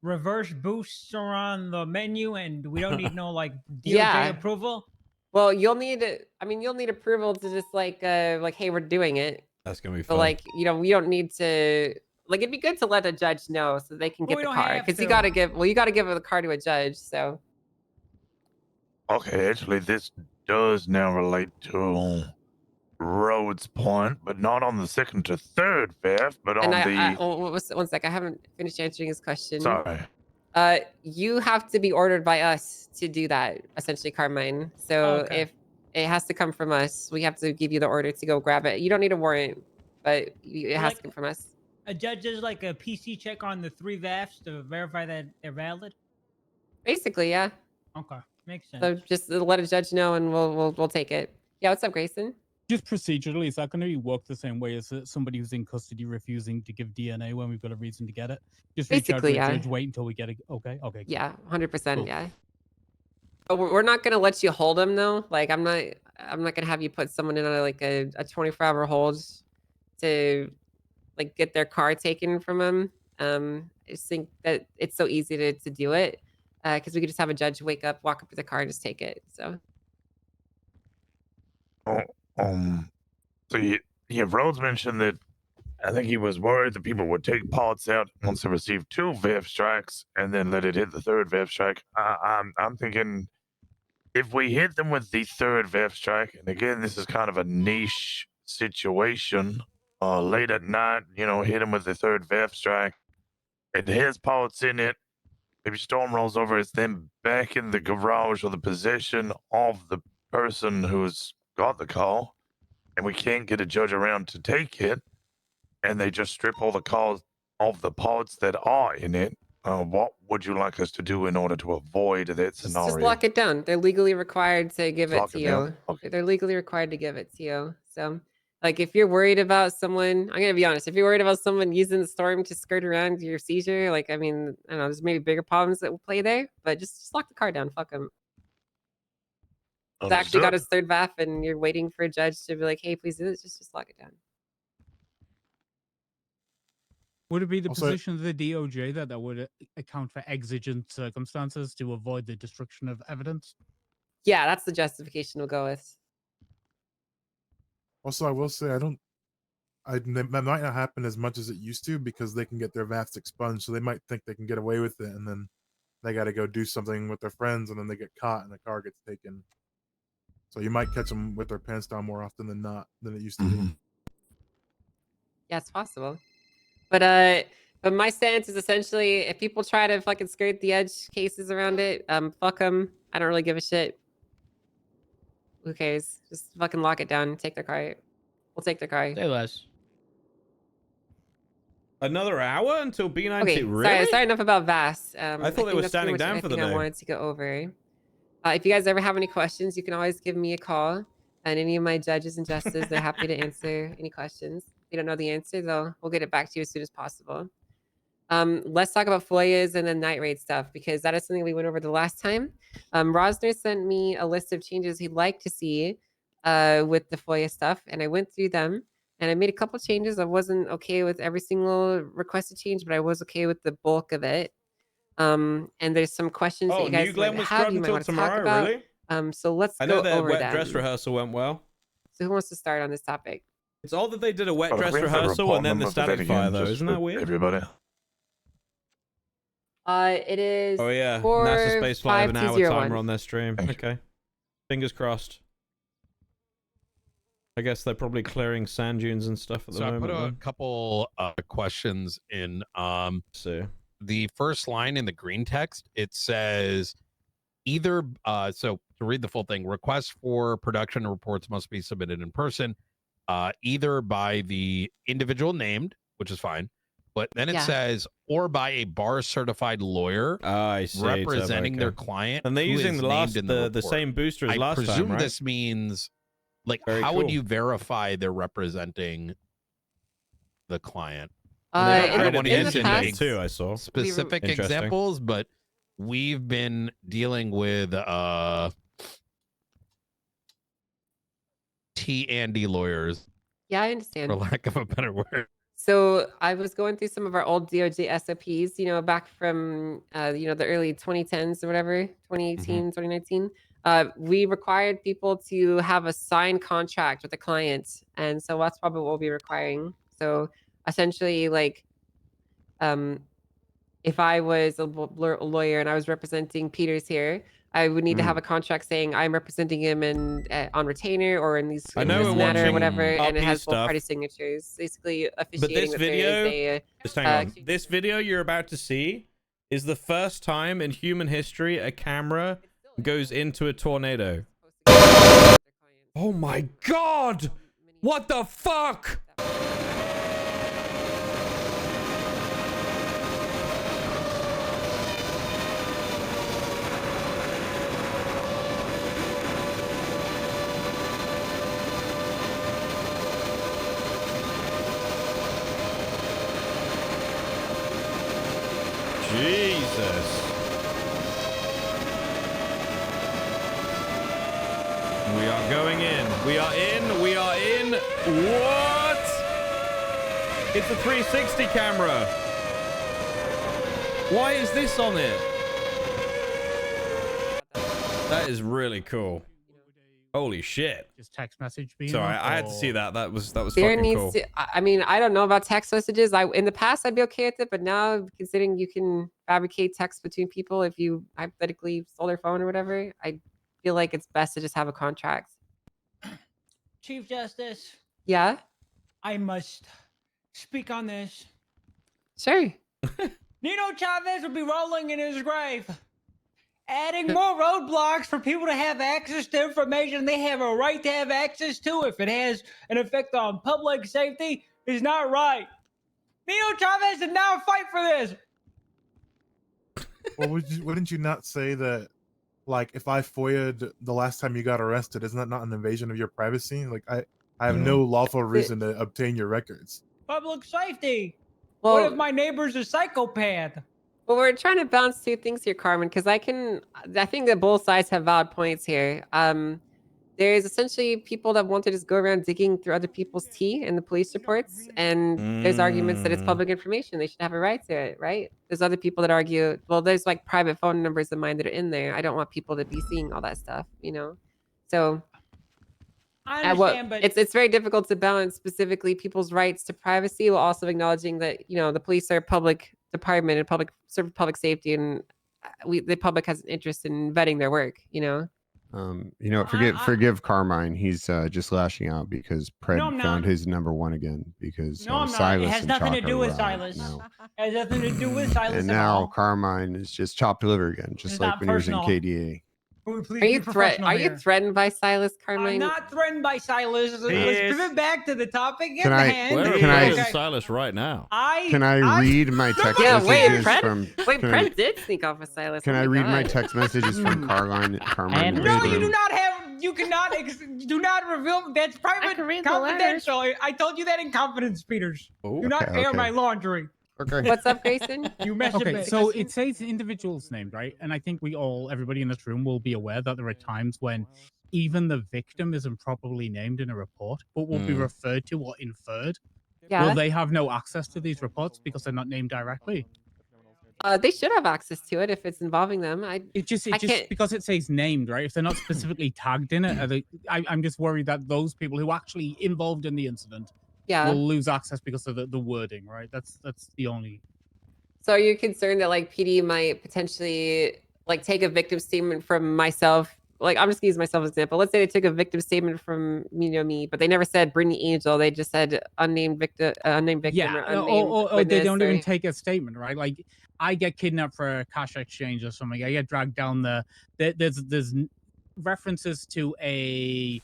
reverse boosts are on the menu and we don't need no like DOJ approval? Well, you'll need approval to just like hey, we're doing it. That's gonna be But fun. like, we don't need to like it'd be good to let a judge know so they can Well, get we the don't car. have Because you to. gotta give the car to a judge. So Okay, actually, this does now relate to Rhodes' point, but not on the 2nd to 3rd VAF, but on one sec, I haven't finished answering his question. Sorry. You have to be ordered by us to do that, essentially, Carmine. So Okay. if it has to come from us, we have to give you the order to go grab it. You don't need a warrant, but it has to come from us. A judge does like a PC check on the 3 VAFs to verify that they're valid. Basically, yeah. Okay, makes sense. So just let a judge know, and we'll take it. Yeah, what's up, Grayson? Just procedurally, is that going to work the same way as somebody who's in custody refusing to give DNA when we've got a reason to get it? Just reach out to Basically, a yeah. judge, wait until we get it. Okay, cool. Yeah, 100%. Cool. Yeah. But we're not gonna let you hold them though. Like I'm not gonna have you put someone in a 24-hour hold to like get their car taken from them. I just think that it's so easy to do it because we could just have a judge wake up, walk up to the car, and just take it. So So Rhodes mentioned that I think he was worried that people would take parts out once they received 2 VF strikes and then let it hit the 3rd VF strike. I'm thinking if we hit them with the 3rd VF strike, and again, this is kind of a niche situation, late at night, hit them with the 3rd VF strike, it has parts in it. Maybe Storm rolls over, it's then back in the garage or the possession of the person who's got the car, and we can't get a judge around to take it, and they just strip all the cars of the parts that are in it. What would you like us to do in order to avoid that scenario? just lock it down. They're legally required to give it Lock to it you. down? Okay. They're legally required to give it to you. So, like, if you're worried about someone, I'm gonna be honest. If you're worried about someone using the storm to skirt around your seizure, like, I mean, I don't know, there's maybe bigger problems that will play there. But just lock the car down. Fuck them. It's actually got his 3rd VAF, and you're waiting for a judge to be like, "Hey, please do this." Just lock it down. Would it be the Also- position of the DOJ that would account for exigent circumstances to avoid the destruction of evidence? Yeah, that's the justification we'll go with. Also, I will say that might not happen as much as it used to because they can get their VAFs expunged, so they might think they can get away with it, and then they got to go do something with their friends, and then they get caught, and the car gets taken. So you might catch them with their pants down more often than not than it used to be. Yeah, it's possible. But my stance is essentially if people try to fucking skirt the edge cases around it, fuck them. I don't really give a shit. Who cares? Just fucking lock it down and take their car. We'll take their car. Say less. Another hour until B19. Okay, Really? sorry enough about VAS. I thought they think were that's standing pretty much down for the everything day. I wanted to go over. If you guys ever have any questions, you can always give me a call. And any of my judges and justices, they're happy to answer any questions. If you don't know the answer, though, we'll get it back to you as soon as possible. Let's talk about FOIAs and then night raid stuff because that is something we went over the last time. Rosner sent me a list of changes he'd like to see with the FOIA stuff, and I went through them and I made a couple changes. I wasn't okay with every single requested change, but I was okay with the bulk of it. And there's some questions that Oh, you guys New Glenn might was have, scrubbed you might until want to talk tomorrow, about. really? So let's I know go that over wet them. dress rehearsal went well. So who wants to start on this topic? It's odd that they did a wet Oh, dress we have the rehearsal report and then the number for that static again, fire, though. just Isn't for that weird? everybody? It is. Oh, yeah. NASA Spaceflight have an hour 45201. timer on their stream. Okay. Fingers crossed. I guess they're probably clearing sand dunes and stuff at the So I moment. put a then. couple questions in. So the first line in the green text, it says either. So to read the full thing, requests for production reports must be submitted in person, either by the individual named, which is fine, but then it Yeah. says or by a bar certified lawyer I see, representing their okay. client, And they're who using is the last named in the the report. same booster as I last presume time, right? this means like Very how would cool. you verify they're representing the client? And they I don't upgraded want the to engine use any today too, I saw. specific Interesting. examples, but we've been dealing with T&D lawyers, Yeah, I understand. for lack of a better word. So I was going through some of our old DOJ SOPs, back from, the early 2010s or whatever, 2018, 2019. We required people to have a signed contract with the client. And so that's probably what we'll be requiring. So essentially, like, if I was a lawyer and I was representing Peters here, I would need to have a contract saying I'm representing him on retainer or in these I in know this we're manner or watching whatever, and it RP has both stuff. party signatures, basically But officiating this that video, there is a just hang on. This video you're about to see is the first time in human history a camera goes into a tornado. Oh my god! What the fuck? Jesus. We are going in. We are in. We are in. What? It's a 360 camera. Why is this on it? That is really cool. Holy shit. Just text message being Sorry, up, I had to see or- that. That was There fucking needs cool. to. I mean, I don't know about text messages. In the past I'd be okay with it, but now considering you can fabricate text between people if you hypothetically stole their phone or whatever, I feel like it's best to just have a contract. Chief Justice, Yeah. I must speak on this. Sure. Nino Chavez will be rolling in his grave. Adding more roadblocks for people to have access to information they have a right to have access to if it has an effect on public safety is not right. Nino Chavez did not fight for this. Well, wouldn't you not say that, like, if I FOIA'd the last time you got arrested, isn't that not an invasion of your privacy? Like, I have no lawful reason to obtain your records. Public safety. Well, What if my neighbor's a psychopath? Well, we're trying to balance two things here, Carmen, because I think that both sides have valid points here. There's essentially people that want to just go around digging through other people's tea in the police reports, and there's arguments that it's public information. They should have a right to it, right? There's other people that argue, well, there's like private phone numbers of mine that are in there. I don't want people to be seeing all that stuff, you know? So I understand, but it's very difficult to balance specifically people's rights to privacy while also acknowledging that, you know, the police are a public department and serve public safety, and the public has an interest in vetting their work, you know? You know, forgive Carmine. He's just lashing out because Pred No, I'm found not. his number one again because No, I'm not. Silas It has and nothing to Chalk do are with around Silas. now. It has nothing to do with Silas And at now all. Carmine is just chopped liver again, just It's like not when he was in personal. KDA. Will we please Are be you professional are you here? threatened by Silas, Carmine? I'm not threatened by Silas. Let's pivot back to the topic Can at I- hand. We're Can I- recording Silas right now. Can I read my text Yeah, wait, messages from? can I- Pred did sneak off with Silas. Can Oh I read my God. text messages from Carmine? And in No, this you do room? not have. You cannot. Do not reveal. That's private, confidential. I told you that in confidence, Peters. Do not Okay, air okay. my laundry. Okay. What's up, Grayson? You mess Okay, with so it says individuals named, right? And I think everybody in this room will be aware that there are times when even the victim isn't properly named in a report, but will be referred to or inferred. Yeah. Will they have no access to these reports because they're not named directly? They should have access to it if it's involving them. It just can't- because it says named, right? If they're not specifically tagged in it, I'm just worried that those people who actually involved in the incident will lose access because of the wording, right? That's the only. So are you concerned that like PD might potentially like take a victim statement from myself? Like I'm just gonna use myself as an example. Let's say they took a victim statement from me, but they never said Brittany Angel. They just said unnamed victim, or unnamed Or they don't even witness, take a statement, right? Like I get kidnapped for a cash exchange or something. I get dragged down there's references to a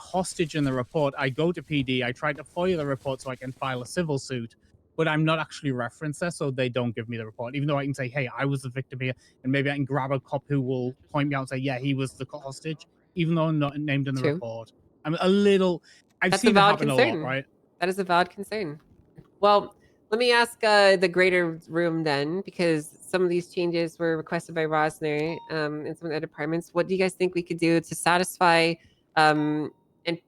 hostage in the report. I go to PD. I try to FOIA the report so I can file a civil suit, but I'm not actually referenced there, so they don't give me the report. Even though I can say, hey, I was the victim here, and maybe I can grab a cop who will point me out and say, yeah, he was the hostage, even though I'm not named in the True. report. I'm a little. I've That's seen a it valid happen concern. a lot, right? That is a valid concern. Well, let me ask the greater room then, because some of these changes were requested by Rosner and some of the other departments. What do you guys think we could do to satisfy and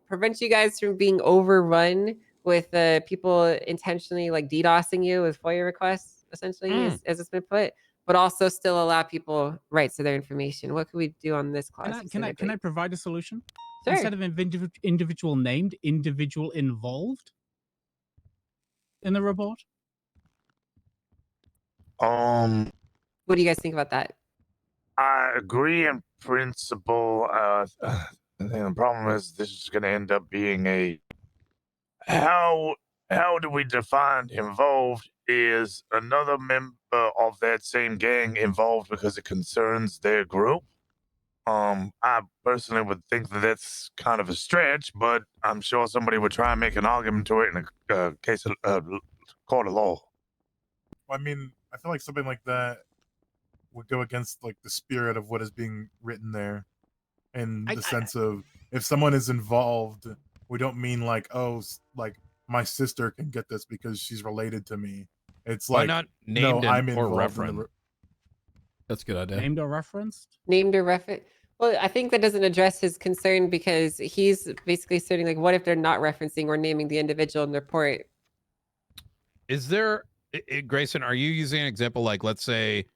prevent you guys from being overrun with people intentionally like DDoSing you with FOIA requests, essentially, as it's been put, but also still allow people rights to their information? What could we do on this clause? Can I provide a solution? Sure. Instead of individual named, individual involved in the report? What do you guys think about that? I agree in principle. I think the problem is this is going to end up being a how do we define involved? Is another member of that same gang involved because it concerns their group? I personally would think that that's kind of a stretch, but I'm sure somebody would try and make an argument to it in a case of court of law. I mean, I feel like something like that would go against like the spirit of what is being written there, in the sense of if someone is involved, we don't mean like, oh, like my sister can get this because she's related to me. It's Why like, not no, named I'm or involved in referenced? the That's a good idea. Named or referenced? Named or reference? Well, I think that doesn't address his concern because he's basically asserting like, what if they're not referencing or naming the individual in the report? Is there, Grayson? Are you using an example like, let's say,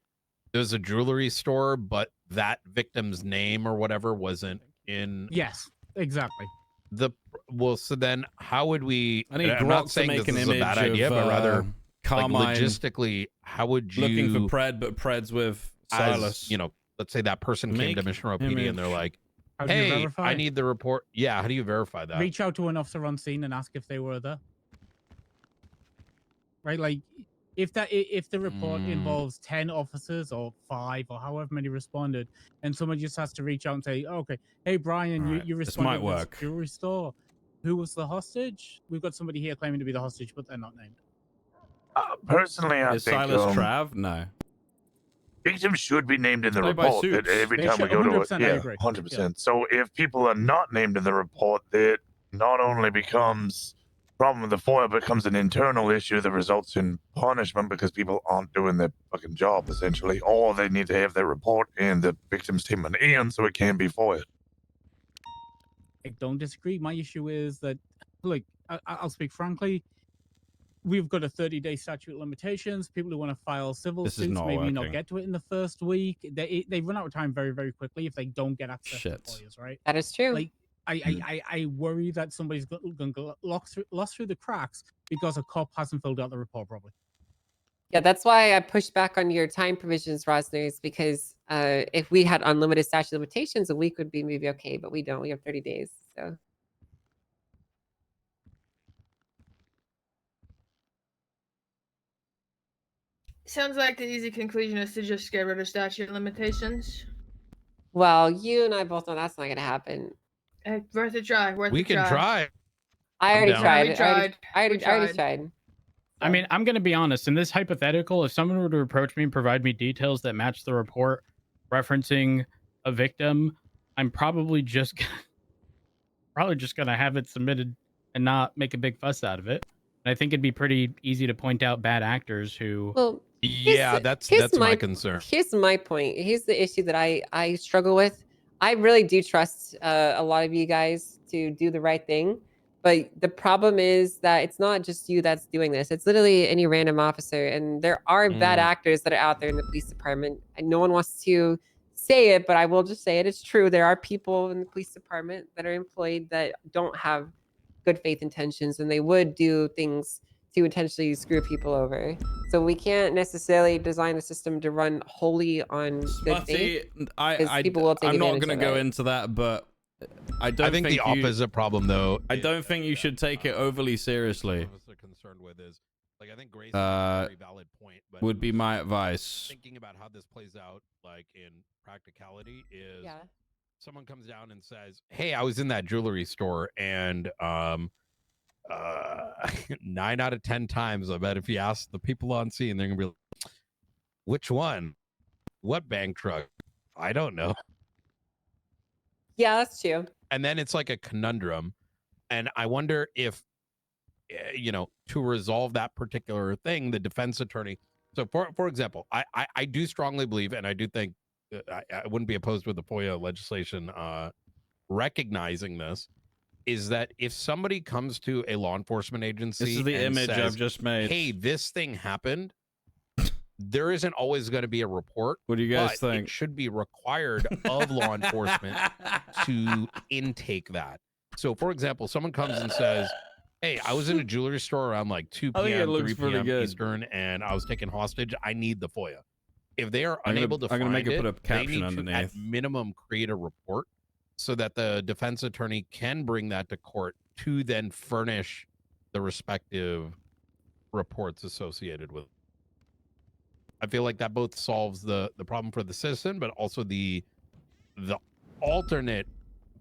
there's a jewelry store, but that victim's name or whatever wasn't in? Yes, exactly. Well, so then how would we? I need I'm not Grok to saying make this an is a bad image idea, of but rather, like, Carmine logistically, how would you looking for Pred, but Pred's with Silas. as, let's say that person came to Make Mission Row PD and they're image. like, How do you "Hey, verify? I need the report." Yeah, how do you verify that? Reach out to an officer on scene and ask if they were there. Right, like if the report involves 10 officers or 5 or however many responded, and someone just has to reach out and say, oh, okay, hey Brian, Alright, you this responded might to this work. jewelry store. Who was the hostage? We've got somebody here claiming to be the hostage, but they're not named. Personally, I Is think Silas Trav? No. victims should be named in the Played by report. That Suits. every They time we should- go to 100%, I yeah, agree. 100%. So if people are not named in the report, that not only becomes problem with the FOIA, becomes an internal issue that results in punishment because people aren't doing their fucking job essentially, or they need to have their report and the victim statement in so it can be FOIA. I don't disagree. My issue is that, look, I'll speak frankly. We've got a 30-day statute of limitations. People who want to file civil This is suits not maybe not working. get to it in the first week. They run out of time very, very quickly if they don't get access Shit. to FOIAs, right? That is true. Like, I worry that somebody's going to lost through the cracks because a cop hasn't filled out the report properly. Yeah, that's why I pushed back on your time provisions, Rosner's, because if we had unlimited statute of limitations, a week would be maybe okay, but we don't. We have 30 days. So Sounds like the easy conclusion is to just get rid of statute of limitations. well, you and I both know that's not gonna happen. Worth a try. Worth We a can try. I already down. tried. We I tried. already tried. I mean, I'm going to be honest. In this hypothetical, if someone were to approach me and provide me details that match the report referencing a victim, I'm probably just going to have it submitted and not make a big fuss out of it. And I think it'd be pretty easy to point out bad actors who. Well, Yeah, that's my concern. Here's my point. Here's the issue that I struggle with. I really do trust a lot of you guys to do the right thing, but the problem is that it's not just you that's doing this. It's literally any random officer, and there are bad actors that are out there in the police department. And no one wants to say it, but I will just say it. It's true. There are people in the police department that are employed that don't have good faith intentions, and they would do things to intentionally screw people over. So we can't necessarily design a system to run wholly on good faith. People will take I'm not advantage going to of go it. into that, but I don't think the you- opposite problem, though. I don't think you should take it overly seriously. What I'm concerned with is, like, I think Grace has a very valid point, but Would be my advice. thinking about how this plays out, like in practicality, is someone comes down and says, "Hey, I was in that jewelry store, and 9 out of 10 times, I bet if you ask the people on scene, they're gonna be like, which one? What bank truck? I don't know." Yeah, that's true. And then it's like a conundrum. And I wonder if, to resolve that particular thing, the defense attorney. So, for example, I do strongly believe, and I do think I wouldn't be opposed with the FOIA legislation recognizing this, is that if somebody comes to a law enforcement agency, This is the and image says, I've just made. "Hey, this thing happened," there isn't always going to be a report. What do you guys but think? It should be required of law enforcement to intake that. So, for example, someone comes and says, "Hey, I was in a jewelry store around like 2 I think it p.m., looks 3 pretty p.m. good. Eastern, and I was taken hostage. I need the FOIA." If they are I'm gonna- unable to I'm find gonna make it it, put a they caption need to, underneath. at minimum, create a report so that the defense attorney can bring that to court to then furnish the respective reports associated with it. I feel like that both solves the problem for the citizen, but also the alternate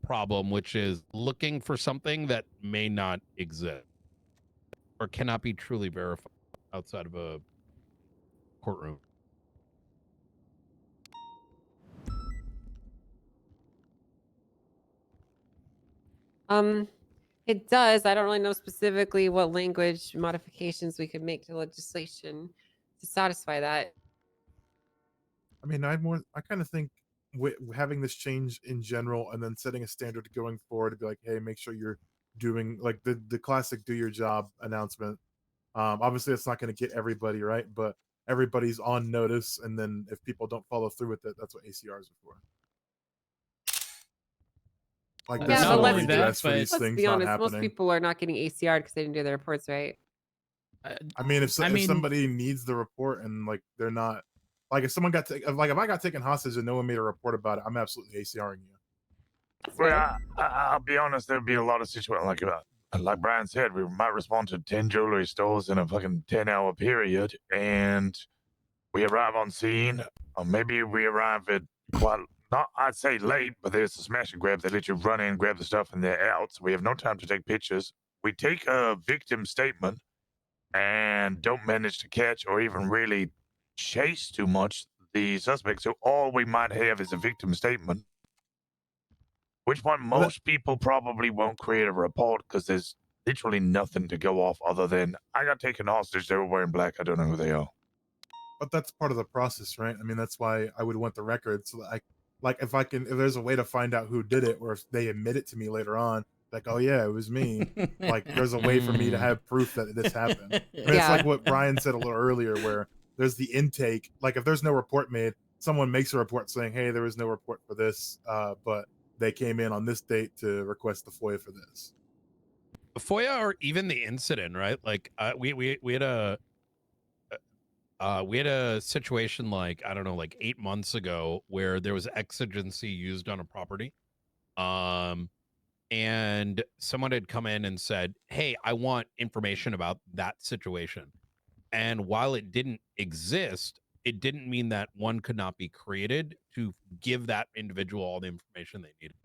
problem, which is looking for something that may not exist or cannot be truly verified outside of a courtroom. It does. I don't really know specifically what language modifications we could make to legislation to satisfy that. I mean, I kind of think having this change in general and then setting a standard going forward to be like, hey, make sure you're doing like the classic "do your job" announcement Obviously, it's not going to get everybody right, but everybody's on notice, and then if people don't follow through with it, that's what ACRs are for. Like there's Yeah, some but redress for these let's things be not honest. Most happening. people are not getting ACR'd because they didn't do their reports right. I mean, if somebody needs the report and like they're not, like if someone got like if I got taken hostage and no one made a report about it, I'm absolutely ACRing you. Well, I'll be honest. There'd be a lot of situations like Brian said. We might respond to 10 jewelry stores in a fucking 10-hour period, and we arrive on scene, or maybe we arrive at quite not. I'd say late, but there's a smash and grab. They let you run in, grab the stuff, and they're out. So we have no time to take pictures. We take a victim statement and don't manage to catch or even really chase too much the suspect. So all we might have is a victim statement, which one most people probably won't create a report because there's literally nothing to go off other than I got taken hostage. They were wearing black. I don't know who they are. But that's part of the process, right? I mean, that's why I would want the record so that if there's a way to find out who did it, or if they admit it to me later on, like, oh yeah, it was me. Like, there's a way for me to have proof that this happened. I mean, it's like what Brian said a little earlier, where there's the intake. Like, if there's no report made, someone makes a report saying, hey, there was no report for this, but they came in on this date to request the FOIA for this. FOIA or even the incident, right? Like we had a situation like, I don't know, like 8 months ago where there was exigency used on a property. And someone had come in and said, hey, I want information about that situation. And while it didn't exist, it didn't mean that one could not be created to give that individual all the information they needed.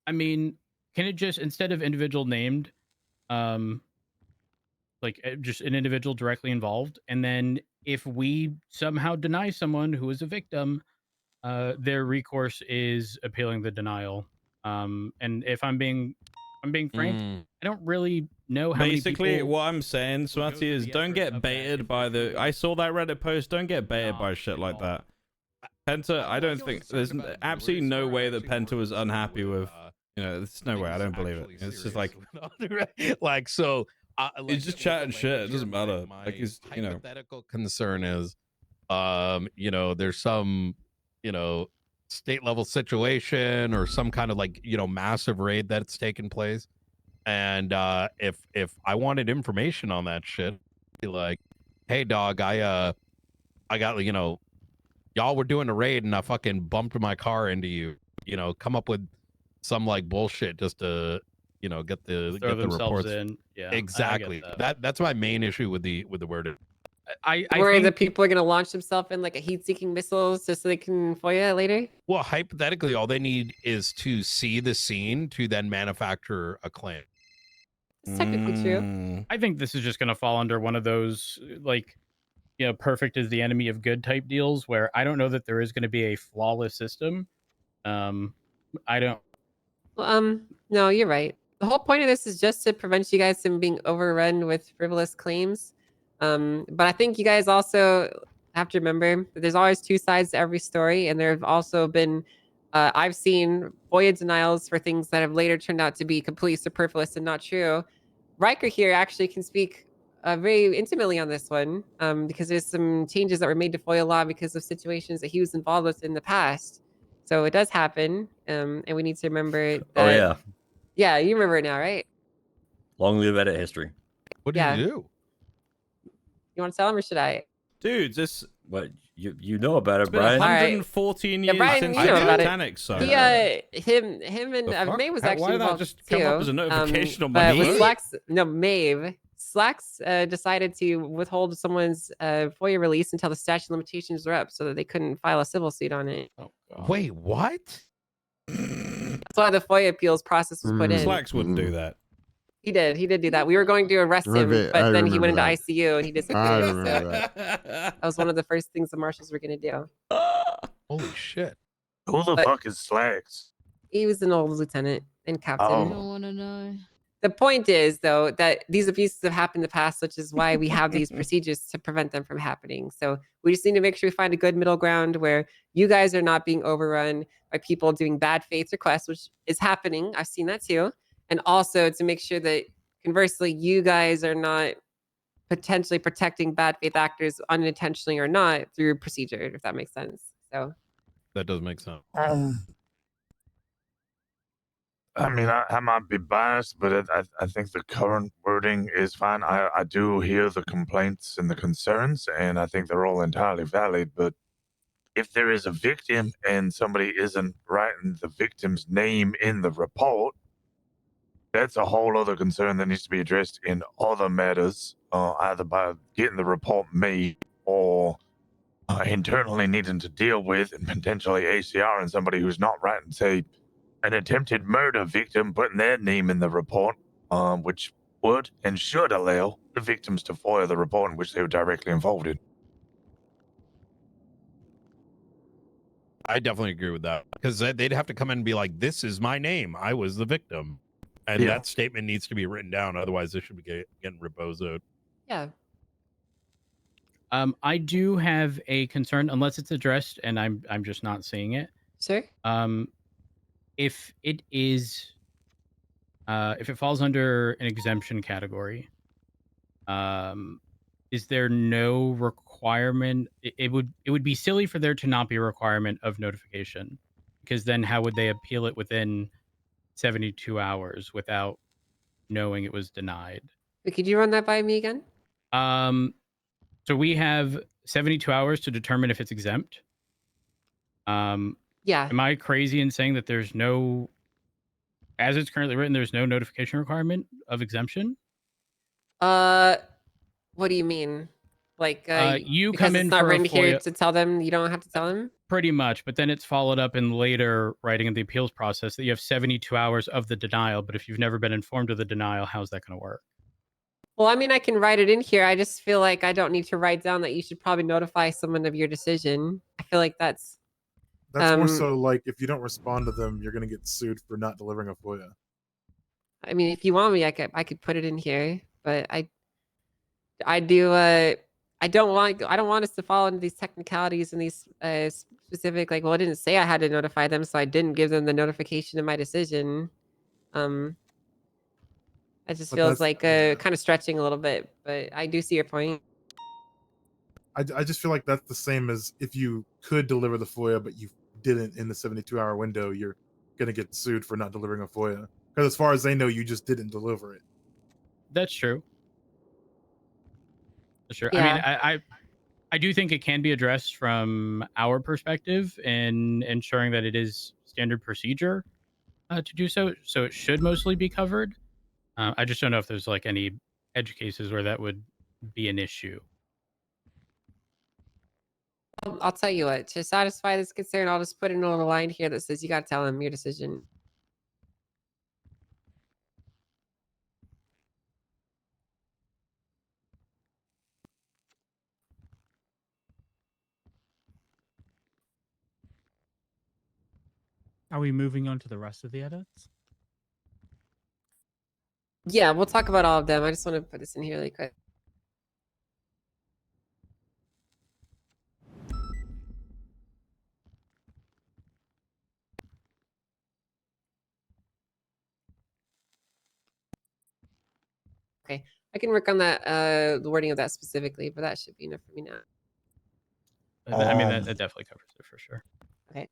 I mean, can it just, instead of individual named, just an individual directly involved, and then if we somehow deny someone who is a victim, their recourse is appealing the denial. And if I'm being frank, I don't really know how Basically, many people... what I'm saying, Smarty, is don't get baited by the... I saw that Reddit post. Don't get baited by shit like that. Penta, I don't think... There's absolutely no way that Penta was unhappy with... there's no way. I don't believe it. It's just like... like, so... he's just chatting shit. It doesn't matter. Like, he's, hypothetical concern is, there's some, state level situation or some kind of like, massive raid that's taken place. And if I wanted information on that shit, be like, hey dog, I got, y'all were doing a raid and I fucking bumped my car into you, come up with some like bullshit just to, get the reports in. Yeah, exactly. That's my main issue with the word. I Worry think that people are going to launch themselves in like a heat-seeking missiles just so they can FOIA later. Well, hypothetically, all they need is to see the scene to then manufacture a claim. It's technically true. I think this is just going to fall under one of those, perfect is the enemy of good type deals, where I don't know that there is going to be a flawless system. I don't. Well, no, you're right. The whole point of this is just to prevent you guys from being overrun with frivolous claims. But I think you guys also have to remember that there's always two sides to every story, and there have also been I've seen FOIA denials for things that have later turned out to be completely superfluous and not true. Riker here actually can speak very intimately on this one, because there's some changes that were made to FOIA law because of situations that he was involved with in the past. So it does happen, and we need to remember that. Oh yeah. Yeah, you remember it now, right? Long live edit history. What did you do? You want to tell him or should I? Dude, this... What, you know about it, It's been Brian? 114 years Brian, since you the know about Titanic it. sunk. Him and Maeve was actually Why did that involved just too. come up as a notification on my but with phone? Slacks, no, Maeve. Slacks decided to withhold someone's FOIA release until the statute of limitations were up so that they couldn't file a civil suit on it. Oh, wait, what? That's why the FOIA appeals process was put in. Slacks wouldn't do that. He did do that. We were going to arrest him, but then he went into ICU and he disappeared. I remember so that was one of the first things the marshals were going to do. Holy shit. Who the fuck is Slacks? He was an old lieutenant and captain. I don't want to know. The point is, though, that these abuses have happened in the past, which is why we have these procedures to prevent them from happening. So we just need to make sure we find a good middle ground where you guys are not being overrun by people doing bad faith requests, which is happening. I've seen that too. And also to make sure that conversely, you guys are not potentially protecting bad faith actors unintentionally or not through procedure, if that makes sense. So That does make sense. I mean, I might be biased, but I think the current wording is fine. I do hear the complaints and the concerns, and I think they're all entirely valid. But if there is a victim and somebody isn't writing the victim's name in the report, that's a whole other concern that needs to be addressed in other matters, either by getting the report made or internally needing to deal with and potentially ACR and somebody who's not writing, say, an attempted murder victim putting their name in the report, which would and should allow the victims to FOIA the report in which they were directly involved in. I definitely agree with that because they'd have to come in and be like, "This is my name. I was the victim," and Yeah. that statement needs to be written down. Otherwise, this should be getting reposoed. yeah. I do have a concern, unless it's addressed, and I'm just not seeing it. Sure. If it is, if it falls under an exemption category, is there no requirement? It would be silly for there to not be a requirement of notification, because then how would they appeal it within 72 hours without knowing it was denied? But could you run that by me again? So we have 72 hours to determine if it's exempt. Yeah. Am I crazy in saying that there's no, as it's currently written, there's no notification requirement of exemption? What do you mean? Like, you because come it's in not for a written here FOIA to tell them, you don't have to tell them? pretty much, but then it's followed up in later writing in the appeals process that you have 72 hours of the denial, but if you've never been informed of the denial, how's that going to work? Well, I mean, I can write it in here. I just feel like I don't need to write down that you should probably notify someone of your decision. I feel like that's more so like if you don't respond to them, you're gonna get sued for not delivering a FOIA. I mean, if you want me, I could put it in here, but I do I don't want us to fall into these technicalities and these specific, like, well, I didn't say I had to notify them, so I didn't give them the notification of my decision. It just But feels that's- like kind of stretching a little bit, but I do see your point. I just feel like that's the same as if you could deliver the FOIA but you didn't in the 72-hour window, you're gonna get sued for not delivering a FOIA. Because as far as they know, you just didn't deliver it. That's true. That's true. Yeah. I mean, I do think it can be addressed from our perspective in ensuring that it is standard procedure to do so. So it should mostly be covered. I just don't know if there's like any edge cases where that would be an issue. I'll tell you what, to satisfy this concern, I'll just put in a little line here that says you got to tell them your decision. Are we moving on to the rest of the edits? Yeah, we'll talk about all of them. I just want to put this in here really quick. Okay, I can work on that, the wording of that specifically, but that should be enough for me now. I mean, that definitely covers it for sure. Okay.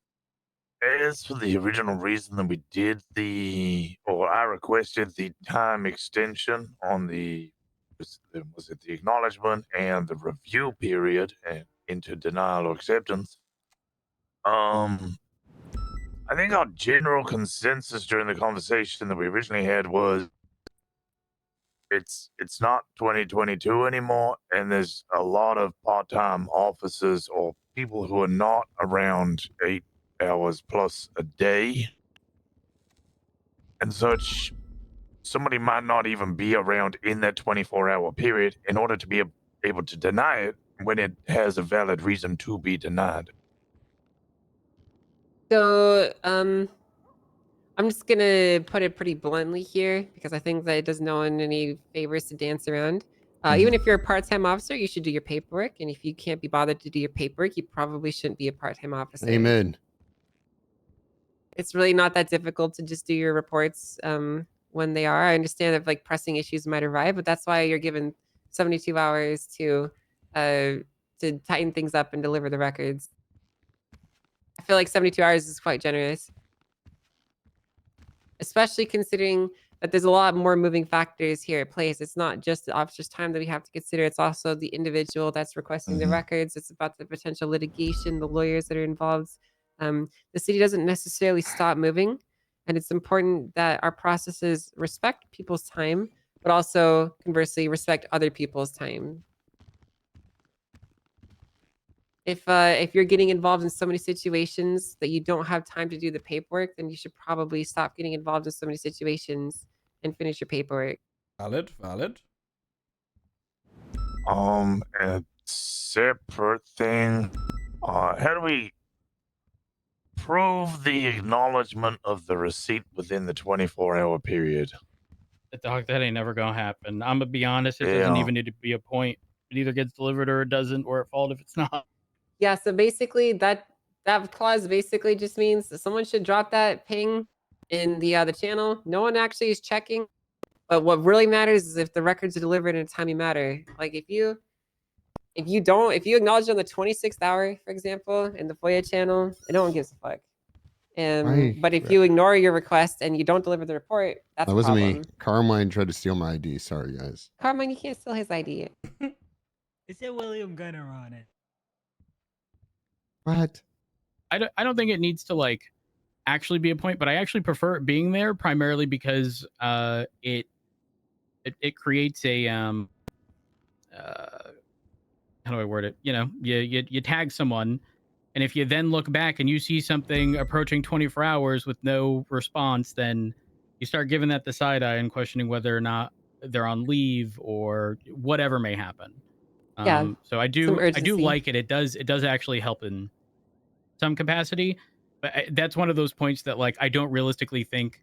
As for the original reason that we did I requested the time extension on was it the acknowledgement and the review period and into denial or acceptance. I think our general consensus during the conversation that we originally had was it's not 2022 anymore, and there's a lot of part-time officers or people who are not around 8 hours plus a day, and such. Somebody might not even be around in that 24-hour period in order to be able to deny it when it has a valid reason to be denied. So, I'm just gonna put it pretty bluntly here because I think that it does no one any favors to dance around. Even if you're a part-time officer, you should do your paperwork, and if you can't be bothered to do your paperwork, you probably shouldn't be a part-time officer. Amen. It's really not that difficult to just do your reports when they are. I understand that like pressing issues might arrive, but that's why you're given 72 hours to tighten things up and deliver the records. I feel like 72 hours is quite generous, especially considering that there's a lot more moving factors here at place. It's not just the officer's time that we have to consider. It's also the individual that's requesting the records. It's about the potential litigation, the lawyers that are involved. The city doesn't necessarily stop moving, and it's important that our processes respect people's time, but also conversely respect other people's time. If you're getting involved in so many situations that you don't have time to do the paperwork, then you should probably stop getting involved in so many situations and finish your paperwork. Valid. A separate thing. How do we prove the acknowledgement of the receipt within the 24-hour period? Dog, that ain't never gonna happen. I'm gonna be honest, it doesn't Yeah. even need to be a point. It either gets delivered or it doesn't, or at fault if it's not. Yeah, so basically that clause basically just means that someone should drop that ping in the channel. No one actually is checking, but what really matters is if the records are delivered in a timely manner. Like if you acknowledge on the 26th hour, for example, in the FOIA channel, no one gives a fuck. But if you ignore your request and you don't deliver the report, that's That a wasn't problem. me. Carmine tried to steal my ID. Sorry, guys. Carmine, you can't steal his ID. It said William Gunner on it. What? I don't think it needs to like actually be a point, but I actually prefer it being there primarily because it creates a how do I word it? You know, you tag someone, and if you then look back and you see something approaching 24 hours with no response, then you start giving that the side eye and questioning whether or not they're on leave or whatever may happen. Yeah, So I do urgency. like it. It does actually help in some capacity, but that's one of those points that like I don't realistically think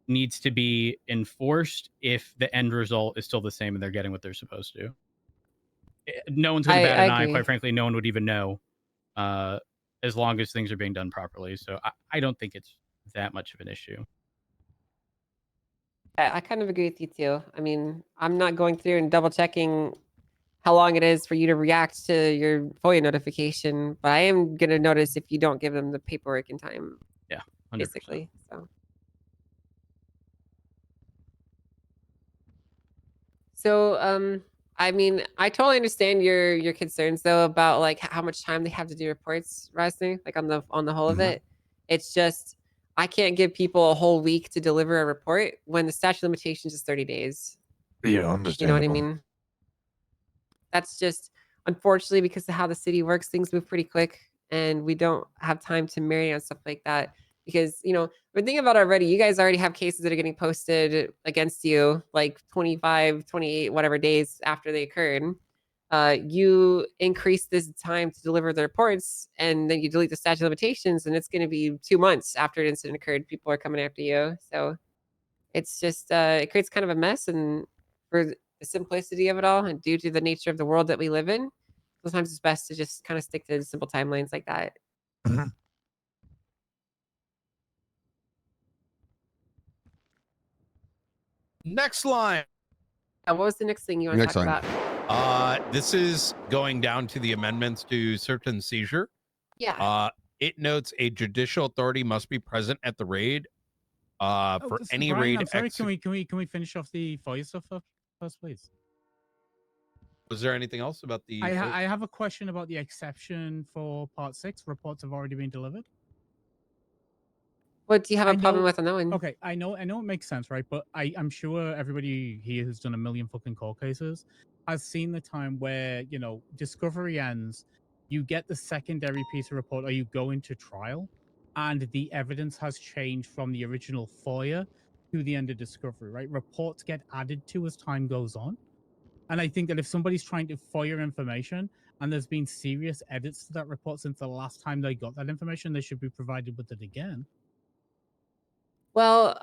needs to be enforced if the end result is still the same and they're getting what they're supposed to. No one's going to bat I an eye. agree. Quite frankly, no one would even know as long as things are being done properly. So I don't think it's that much of an issue. I kind of agree with you too. I mean, I'm not going through and double checking how long it is for you to react to your FOIA notification, but I am going to notice if you don't give them the paperwork in time. Yeah, 100%. Basically. So, I mean, I totally understand your concerns though about like how much time they have to do reports, Rasner, like on the whole of it. It's just I can't give people a whole week to deliver a report when the statute of limitations is 30 days. Yeah, You know what I understandable. mean? That's just unfortunately because of how the city works, things move pretty quick and we don't have time to marinate on stuff like that. Because, you know, we're thinking about already, you guys already have cases that are getting posted against you like 25, 28, whatever days after they occurred. You increase this time to deliver the reports and then you delete the statute of limitations and it's going to be 2 months after an incident occurred. People are coming after you. So it's just, it creates kind of a mess. And for the simplicity of it all and due to the nature of the world that we live in, sometimes it's best to just kind of stick to simple timelines like that. Next line. What was the next thing you want to Next talk line. about? This is going down to the amendments to search and seizure. Yeah. It notes a judicial authority must be present at the raid. For any Brian, raid. I'm sorry. Can we finish off the FOIA stuff first, please? Was there anything else about the? I have a question about the exception for Part 6. Reports have already been delivered. What do you have a problem with on that one? Okay, I know it makes sense, right? But I'm sure everybody here who's done a million fucking court cases has seen the time where, you know, discovery ends, you get the secondary piece of report or you go into trial and the evidence has changed from the original FOIA to the end of discovery, right? Reports get added to as time goes on. And I think that if somebody's trying to FOIA information and there's been serious edits to that report since the last time they got that information, they should be provided with it again. Well,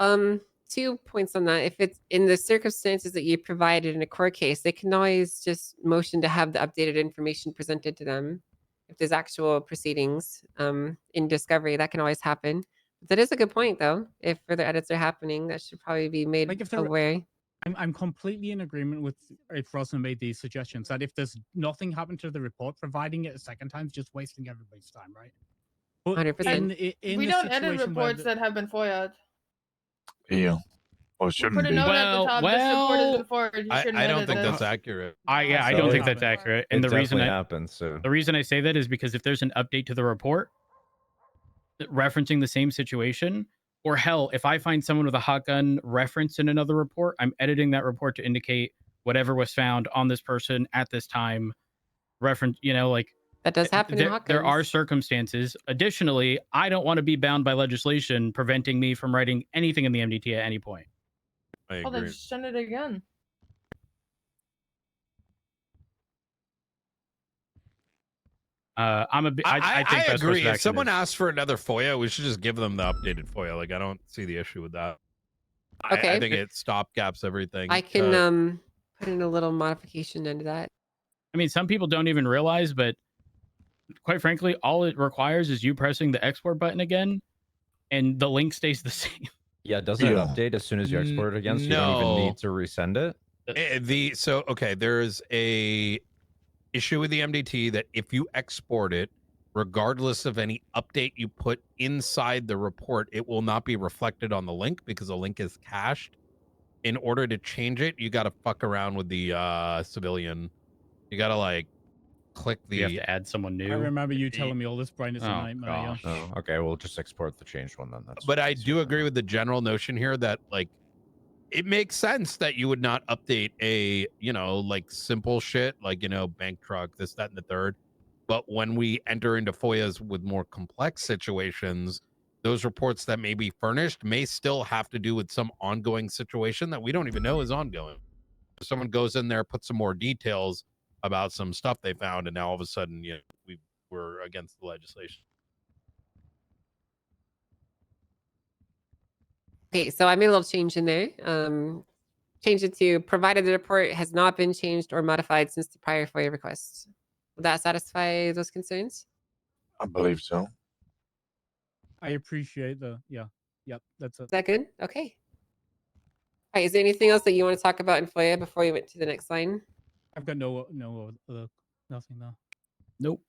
2 points on that. If it's in the circumstances that you provided in a court case, they can always just motion to have the updated information presented to them. If there's actual proceedings in discovery, that can always happen. That is a good point, though. If further edits are happening, that should probably be made Like if there, aware. I'm completely in agreement with if Rosa made these suggestions that if there's nothing happened to the report, providing it a second time is just wasting everybody's time, right? But 100%. in We the don't edit situation where reports that have been FOIA'd. Yeah. Well, it We shouldn't put a be. note at the top. This report has well, been forwarded. You shouldn't I don't edit think this. that's accurate. I So don't think it- that's accurate. And it the reason definitely I happens. So the reason I say that is because if there's an update to the report referencing the same situation, or hell, if I find someone with a hot gun referenced in another report, I'm editing that report to indicate whatever was found on this person at this time. Reference, like That does happen in hot there are guns. circumstances. Additionally, I don't want to be bound by legislation preventing me from writing anything in the MDT at any point. I Oh, then agree. just send it again. I think I best course agree. of If action someone is- asks for another FOIA, we should just give them the updated FOIA. Like, I don't see the issue with that. Okay. I think it stopgaps everything. I can put in a little modification into that. I mean, some people don't even realize, but quite frankly, all it requires is you pressing the export button again, and the link stays the same. yeah, doesn't it update as soon as you export it again? So you don't even need to resend it. There's a issue with the MDT that if you export it, regardless of any update you put inside the report, it will not be reflected on the link because the link is cached. In order to change it, you got to fuck around with the civilian. You got to like click the. You have to add someone new. I remember you telling me all this, Brian. It's a Oh, nightmare. Yeah. Oh, okay. We'll just export the changed one then. That's But I do agree with the general notion here that like it makes sense that you would not update a like simple shit like bank truck, this, that, and the third. But when we enter into FOIAs with more complex situations, those reports that may be furnished may still have to do with some ongoing situation that we don't even know is ongoing. Someone goes in there, puts some more details about some stuff they found, and now all of a sudden, we're against the legislation. Okay, so I made a little change in there. Change it to provided the report has not been changed or modified since the prior FOIA request. Will that satisfy those concerns? I believe so. I appreciate Yep, that's it. Is that good? Okay. All right, is there anything else that you want to talk about in FOIA before we went to the next line? I've got nothing though. Nope.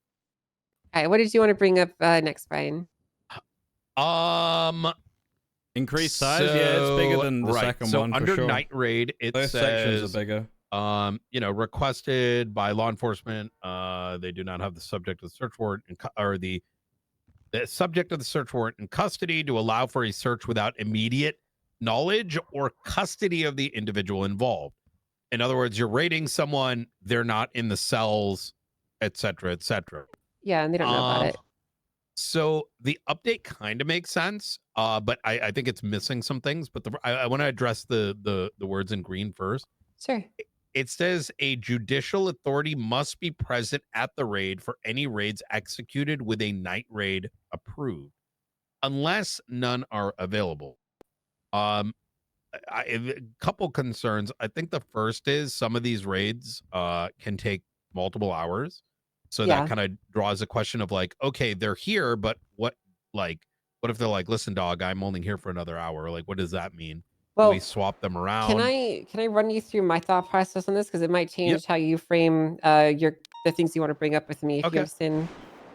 All right, what did you want to bring up next, Brian? Increased size, yeah, it's bigger than the second so one. under for sure. night raid, it Both says sections are bigger. Requested by law enforcement. They do not have the subject of the search warrant or the subject of the search warrant in custody to allow for a search without immediate knowledge or custody of the individual involved. In other words, you're raiding someone, they're not in the cells, etc., etc. Yeah, and they don't know about it. So the update kind of makes sense, but I think it's missing some things. But I want to address the words in green first. Sure. It says a judicial authority must be present at the raid for any raids executed with a night raid approved, unless none are available. A couple concerns. I think the first is some of these raids can take multiple hours. So that kind of draws a question of like, okay, they're here, but what if they're like, listen, dog, I'm only here for another hour? Like, what does that mean? Well, do we swap them around? Can I run you through my thought process on this because it might change how you frame the things you want to bring up with me if you understand.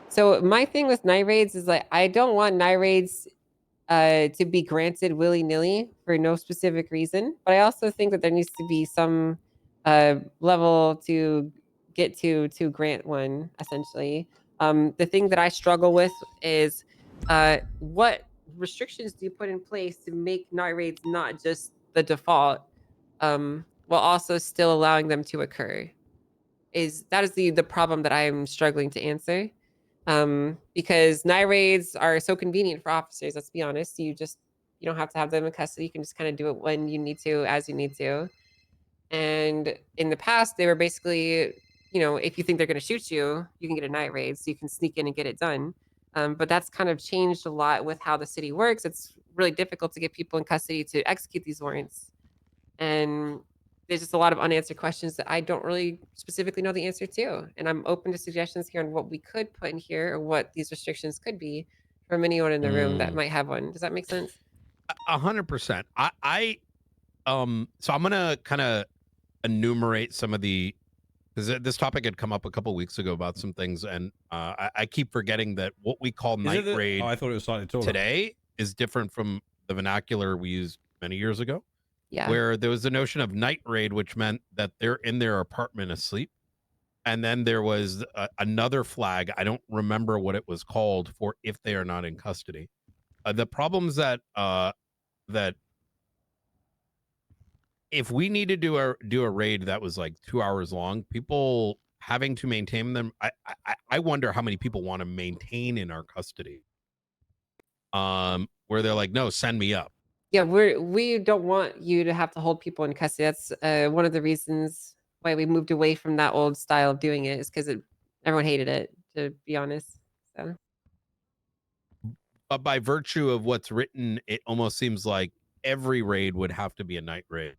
So my thing with night raids is like I don't want night raids to be granted willy-nilly for no specific reason, but I also think that there needs to be some level to get to grant one essentially. The thing that I struggle with is what restrictions do you put in place to make night raids not just the default, while also still allowing them to occur? That is the problem that I'm struggling to answer. Because night raids are so convenient for officers. Let's be honest. You don't have to have them in custody. You can just kind of do it when you need to, as you need to. And in the past, they were basically, if you think they're going to shoot you, you can get a night raid, so you can sneak in and get it done. But that's kind of changed a lot with how the city works. It's really difficult to get people in custody to execute these warrants. And there's just a lot of unanswered questions that I don't really specifically know the answer to. And I'm open to suggestions here on what we could put in here or what these restrictions could be to from anyone in the room that Mm. might have one. Does that make sense? 100%. So I'm gonna kind of enumerate some of the, because this topic had come up a couple weeks ago about some things, and I keep forgetting that what we call Is night it the- raid Oh, I thought it was slightly taller. today is different from the vernacular we used many years ago. Yeah. Where there was the notion of night raid, which meant that they're in their apartment asleep. And then there was another flag. I don't remember what it was called for if they are not in custody. The problems that that if we need to do a raid that was like 2 hours long, people having to maintain them. I wonder how many people want to maintain in our custody. Where they're like, no, send me up. Yeah, we don't want you to have to hold people in custody. That's one of the reasons why we moved away from that old style of doing it, is because everyone hated it, to be honest. So But by virtue of what's written, it almost seems like every raid would have to be a night raid.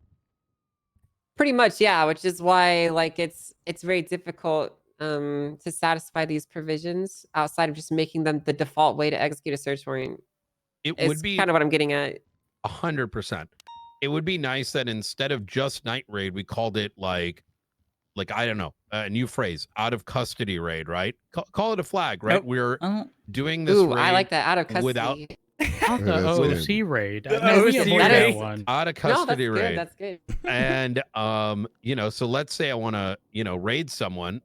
pretty much, yeah, which is why like it's very difficult to satisfy these provisions outside of just making them the default way to execute a search warrant. It Is would be kind of what I'm getting at. 100%. It would be nice that instead of just night raid, we called it like I don't know, a new phrase, out of custody raid, right? Call it a flag, right? Nope. We're doing this Ooh, raid I like that, out of custody. without Not the That's OC good. raid. The No, we OC avoid raid. that one. out of No, that's custody good. raid. That's good. And so let's say I want to, raid someone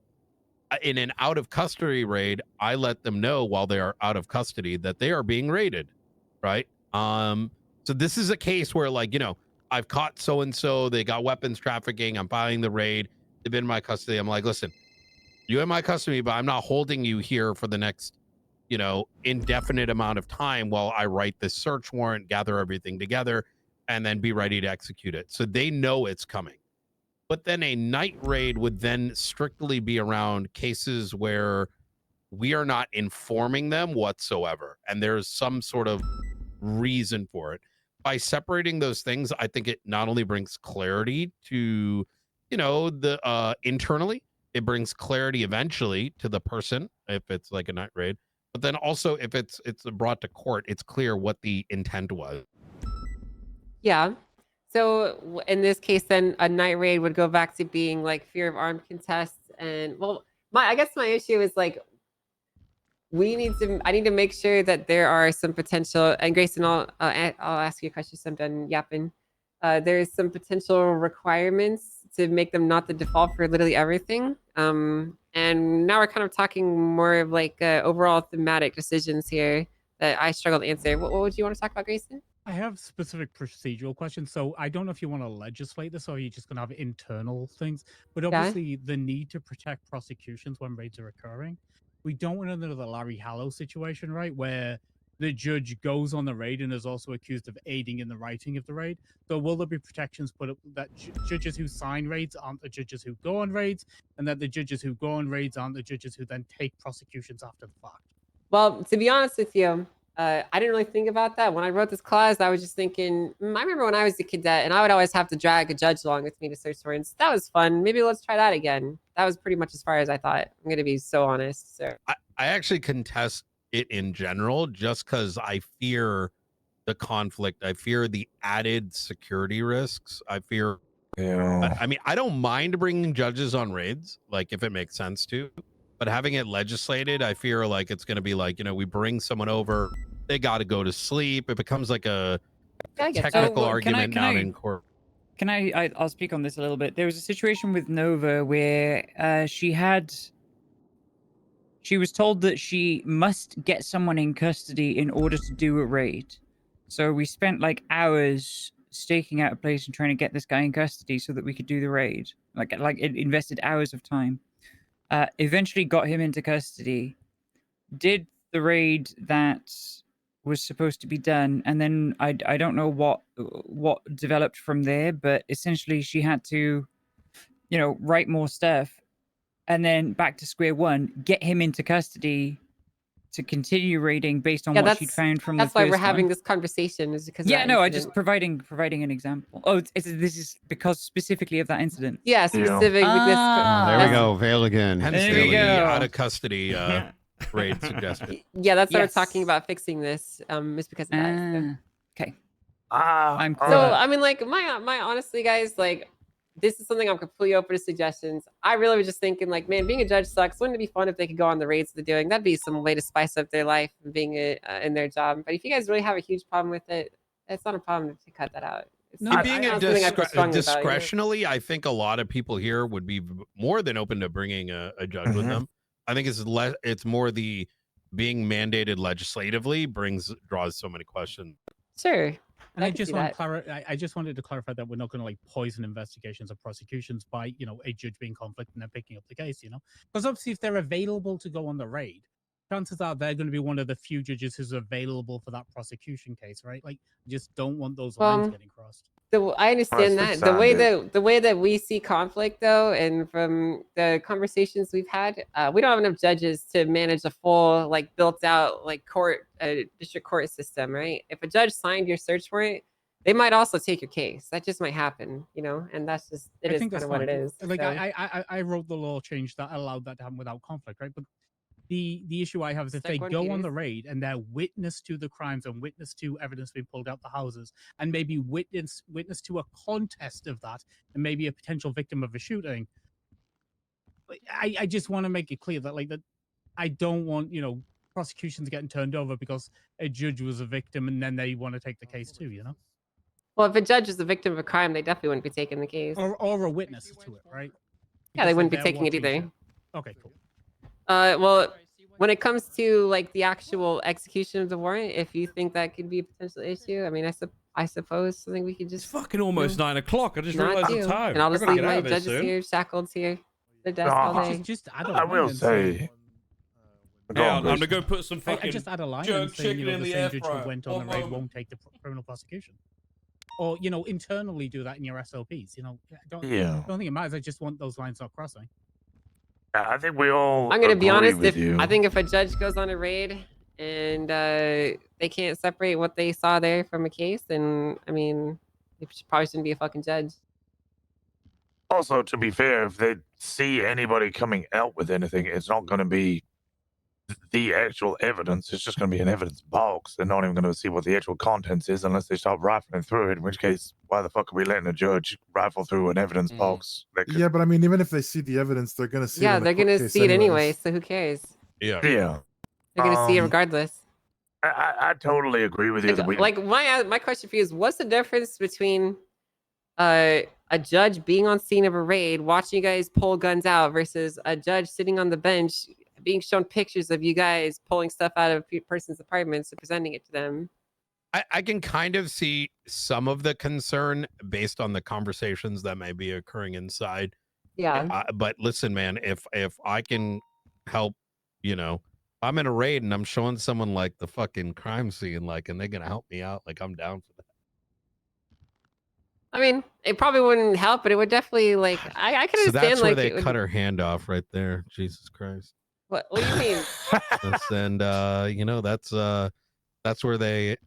in an out of custody raid. I let them know while they are out of custody that they are being raided, right? So this is a case where I've caught so and so, they got weapons trafficking, I'm filing the raid, they've been in my custody. I'm like, listen, you're in my custody, but I'm not holding you here for the next indefinite amount of time while I write this search warrant, gather everything together, and then be ready to execute it. So they know it's coming. But then a night raid would then strictly be around cases where we are not informing them whatsoever, and there's some sort of reason for it. By separating those things, I think it not only brings clarity to the internally, it brings clarity eventually to the person if it's like a night raid, but then also if it's brought to court, it's clear what the intent was. Yeah. So in this case, then a night raid would go back to being like fear of armed contests. And I guess my issue is like, I need to make sure that there are some potential, and Grayson, I'll ask you a question so I'm done yapping. There's some potential requirements to make them not the default for literally everything. And now we're kind of talking more of like overall thematic decisions here that I struggle to answer. What would you want to talk about, Grayson? I have specific procedural questions. So I don't know if you want to legislate this or you're just going to have internal things. But obviously, the need to protect prosecutions when raids are occurring. We don't want another Larry Hallow situation, right? Where the judge goes on the raid and is also accused of aiding in the writing of the raid. So will there be protections put up that judges who sign raids aren't the judges who go on raids, and that the judges who go on raids aren't the judges who then take prosecutions after the fact? Well, to be honest with you, I didn't really think about that. When I wrote this clause, I was just thinking, I remember when I was a cadet and I would always have to drag a judge along with me to search warrants. That was fun. Maybe let's try that again. That was pretty much as far as I thought. I'm going to be so honest. So I actually contest it in general just because I fear the conflict. I fear the added security risks. I fear. Yeah. I mean, I don't mind bringing judges on raids, like if it makes sense to, but having it legislated, I fear like it's going to be like, we bring someone over, they got to go to sleep. It becomes like a technical argument not in court. Can I'll speak on this a little bit. There was a situation with Nova where she was told that she must get someone in custody in order to do a raid. So we spent like hours staking out a place and trying to get this guy in custody so that we could do the raid. Like it invested hours of time. Eventually got him into custody, did the raid that was supposed to be done, and then I don't know what developed from there, but essentially she had to, write more stuff, and then back to square one, get him into custody to continue raiding based on what she'd found from the first that's why we're having one. this conversation, is because of Yeah, that no, I incident. just providing an example. Oh, this is because specifically of that incident. Yeah, specific. There we go. Veil again. Hence There we the go. out of custody raid suggestion. Yeah, that's why Yes. we're talking about fixing this. Is because of that. So. Okay. I'm So I mean, like my honestly, guys, like this is something I'm completely open to suggestions. I really was just thinking, like, man, being a judge sucks. Wouldn't it be fun if they could go on the raids they're doing? That'd be some way to spice up their life and being in their job. But if you guys really have a huge problem with it, it's not a problem to cut that out. It's It being a not something I feel strongly about, you know? discretionally, I think a lot of people here would be more than open to bringing a judge with them. I think it's more the being mandated legislatively draws so many questions. Sure. And I can just see want that. I just wanted to clarify that we're not going to like poison investigations or prosecutions by, you know, a judge being conflict and then picking up the case, you know, because obviously if they're available to go on the raid, chances are they're going to be one of the few judges who's available for that prosecution case, right? Like, just don't want those lines getting crossed. I understand that the way that we see conflict, though, and from the conversations we've had, we don't have enough judges to manage a full, like, built out like district court system, right? If a judge signed your search warrant, they might also take your case. That just might happen, you know, and that's just I is think kind that's of what it fine. is. Like so. I wrote the law change that allowed that to happen without conflict, right? But the issue I have is if they Stick one go on case. the raid and they're witness to the crimes and witness to evidence being pulled out the houses and maybe witness to a contest of that and maybe a potential victim of a shooting, I just want to make it clear that like that I don't want, you know, prosecutions getting turned over because a judge was a victim and then they want to take the case too, you know, Well, if a judge is the victim of a crime, they definitely wouldn't be taking the case. or a witness to it, right? Yeah, they Because, like, wouldn't be they're taking it watching either. shit. Okay, cool. Well, when it comes to like the actual execution of the warrant, if you think that could be a potential issue, I mean, I suppose something we could just fucking almost 9 o'clock. I just not realized do. the time. And I'll I just gotta leave get out my of here judges soon. here, shackled here, the desk all day. Just add a I line will and say. Yeah, I'm gonna go put some I fucking just add a line jerk and say, you chicken know, in the the same air judge fryer. who went on One the raid moment. won't take the criminal prosecution. Or, you know, internally do that in your SOPs. You know, don't think it matters. I just want those lines not crossing. I think we all. I'm gonna be agree honest. with If you. I think if a judge goes on a raid and they can't separate what they saw there from a case, then I mean, they probably shouldn't be a fucking judge. Also, to be fair, if they see anybody coming out with anything, it's not going to be the actual evidence. It's just going to be an evidence box. They're not even going to see what the actual contents is unless they start rifling through it. In which case, why the fuck are we letting a judge rifle through an evidence box? That could, Yeah, but I mean, even if they see the evidence, they're gonna see. it Yeah, in the they're court gonna case see it anyway. anyways. So who cares? Yeah. Yeah. They're gonna see it regardless. I totally agree with you. that we, Like my question for you is, what's the difference between a judge being on scene of a raid, watching you guys pull guns out, versus a judge sitting on the bench being shown pictures of you guys pulling stuff out of person's apartments and presenting it to them? I can kind of see some of the concern based on the conversations that may be occurring inside. Yeah. But listen, man, if I can help, you know, I'm in a raid and I'm showing someone like the fucking crime scene, like, and they're gonna help me out, like, I'm down for that. I mean, it probably wouldn't help, but it would definitely like I can So understand that's where like they it would, cut her hand off right there. Jesus Christ. What do you mean? And you know, that's where that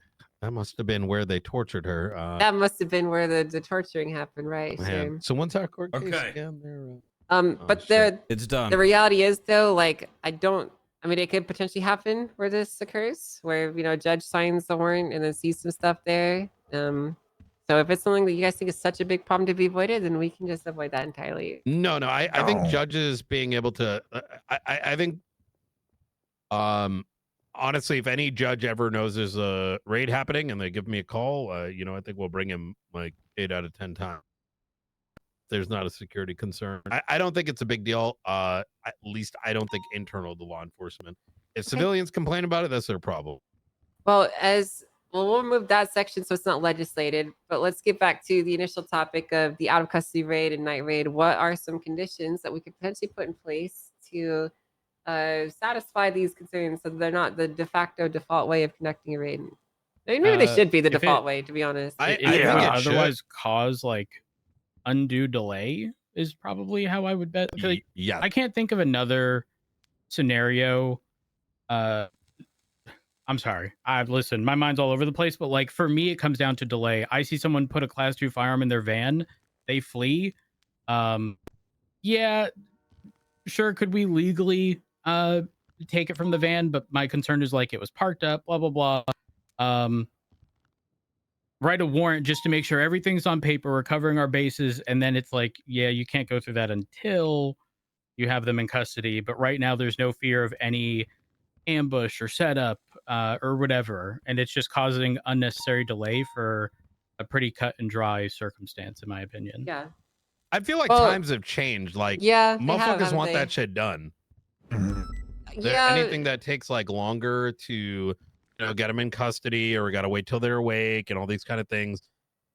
must have been where they tortured her. That must have been where the torturing happened, right? Man. Sure. So when's our court case Okay. again? There, But It's done. the reality is though, like I mean, it could potentially happen where this occurs, where you know, a judge signs the warrant and then sees some stuff there. So if it's something that you guys think is such a big problem to be avoided, then we can just avoid that entirely. No, I think judges being able to I think honestly, if any judge ever knows there's a raid happening and they give me a call, you know, I think we'll bring him like 8 out of 10 times. There's not a security concern. I don't think it's a big deal. At least I don't think internal to law enforcement. If civilians complain about it, that's their problem. Well, we'll move that section so it's not legislated. But let's get back to the initial topic of the out of custody raid and night raid. What are some conditions that we could potentially put in place to satisfy these concerns so that they're not the de facto default way of conducting a raid? I mean, maybe they should be the default way, to be honest. If it would otherwise cause like undue delay is probably how I would bet. Like, yeah, I can't think of another scenario. I'm sorry. Listen, my mind's all over the place, but like for me, it comes down to delay. I see someone put a class 2 firearm in their van, they flee. Yeah, sure. Could we legally take it from the van, but my concern is like it was parked up, blah, blah, blah. Write a warrant just to make sure everything's on paper, we're covering our bases, and then it's like, yeah, you can't go through that until you have them in custody. But right now, there's no fear of any ambush or setup or whatever, and it's just causing unnecessary delay for a pretty cut and dry circumstance, in my opinion. Yeah. I feel like Well, times have changed. Like, yeah, they have, motherfuckers haven't want they? that shit done. Yeah. Anything that takes like longer to get them in custody, or we got to wait till they're awake and all these kind of things,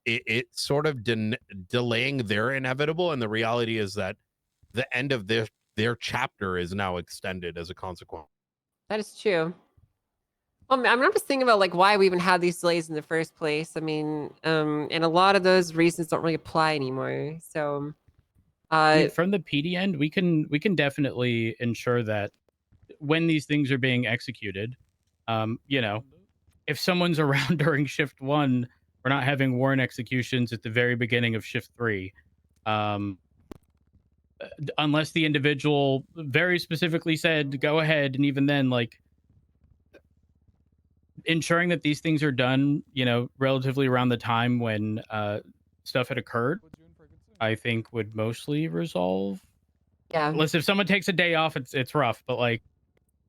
it sort of delaying their inevitable. And the reality is that the end of their chapter is now extended as a consequence. That is true. Well, I'm just thinking about like why we even had these delays in the first place. I mean, and a lot of those reasons don't really apply anymore. So, I mean, from the PD end, we can definitely ensure that when these things are being executed, if someone's around during shift 1, we're not having warrant executions at the very beginning of shift 3. Unless the individual very specifically said, go ahead. And even then, like, ensuring that these things are done, relatively around the time when stuff had occurred, I think would mostly resolve. Yeah. Unless if someone takes a day off, it's rough. But like,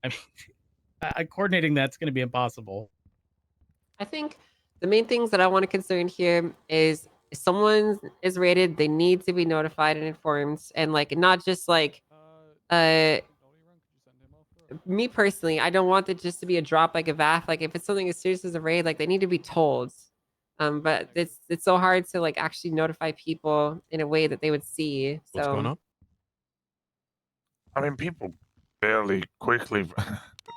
I mean, coordinating that's going to be impossible. I think the main things that I want to concern here is if someone is raided, they need to be notified and informed, and like not just like me personally, I don't want it just to be a drop like a VAF. Like if it's something as serious as a raid, like they need to be told. But it's so hard to like actually notify people in a way that they would see. What's going on? I mean, people fairly quickly.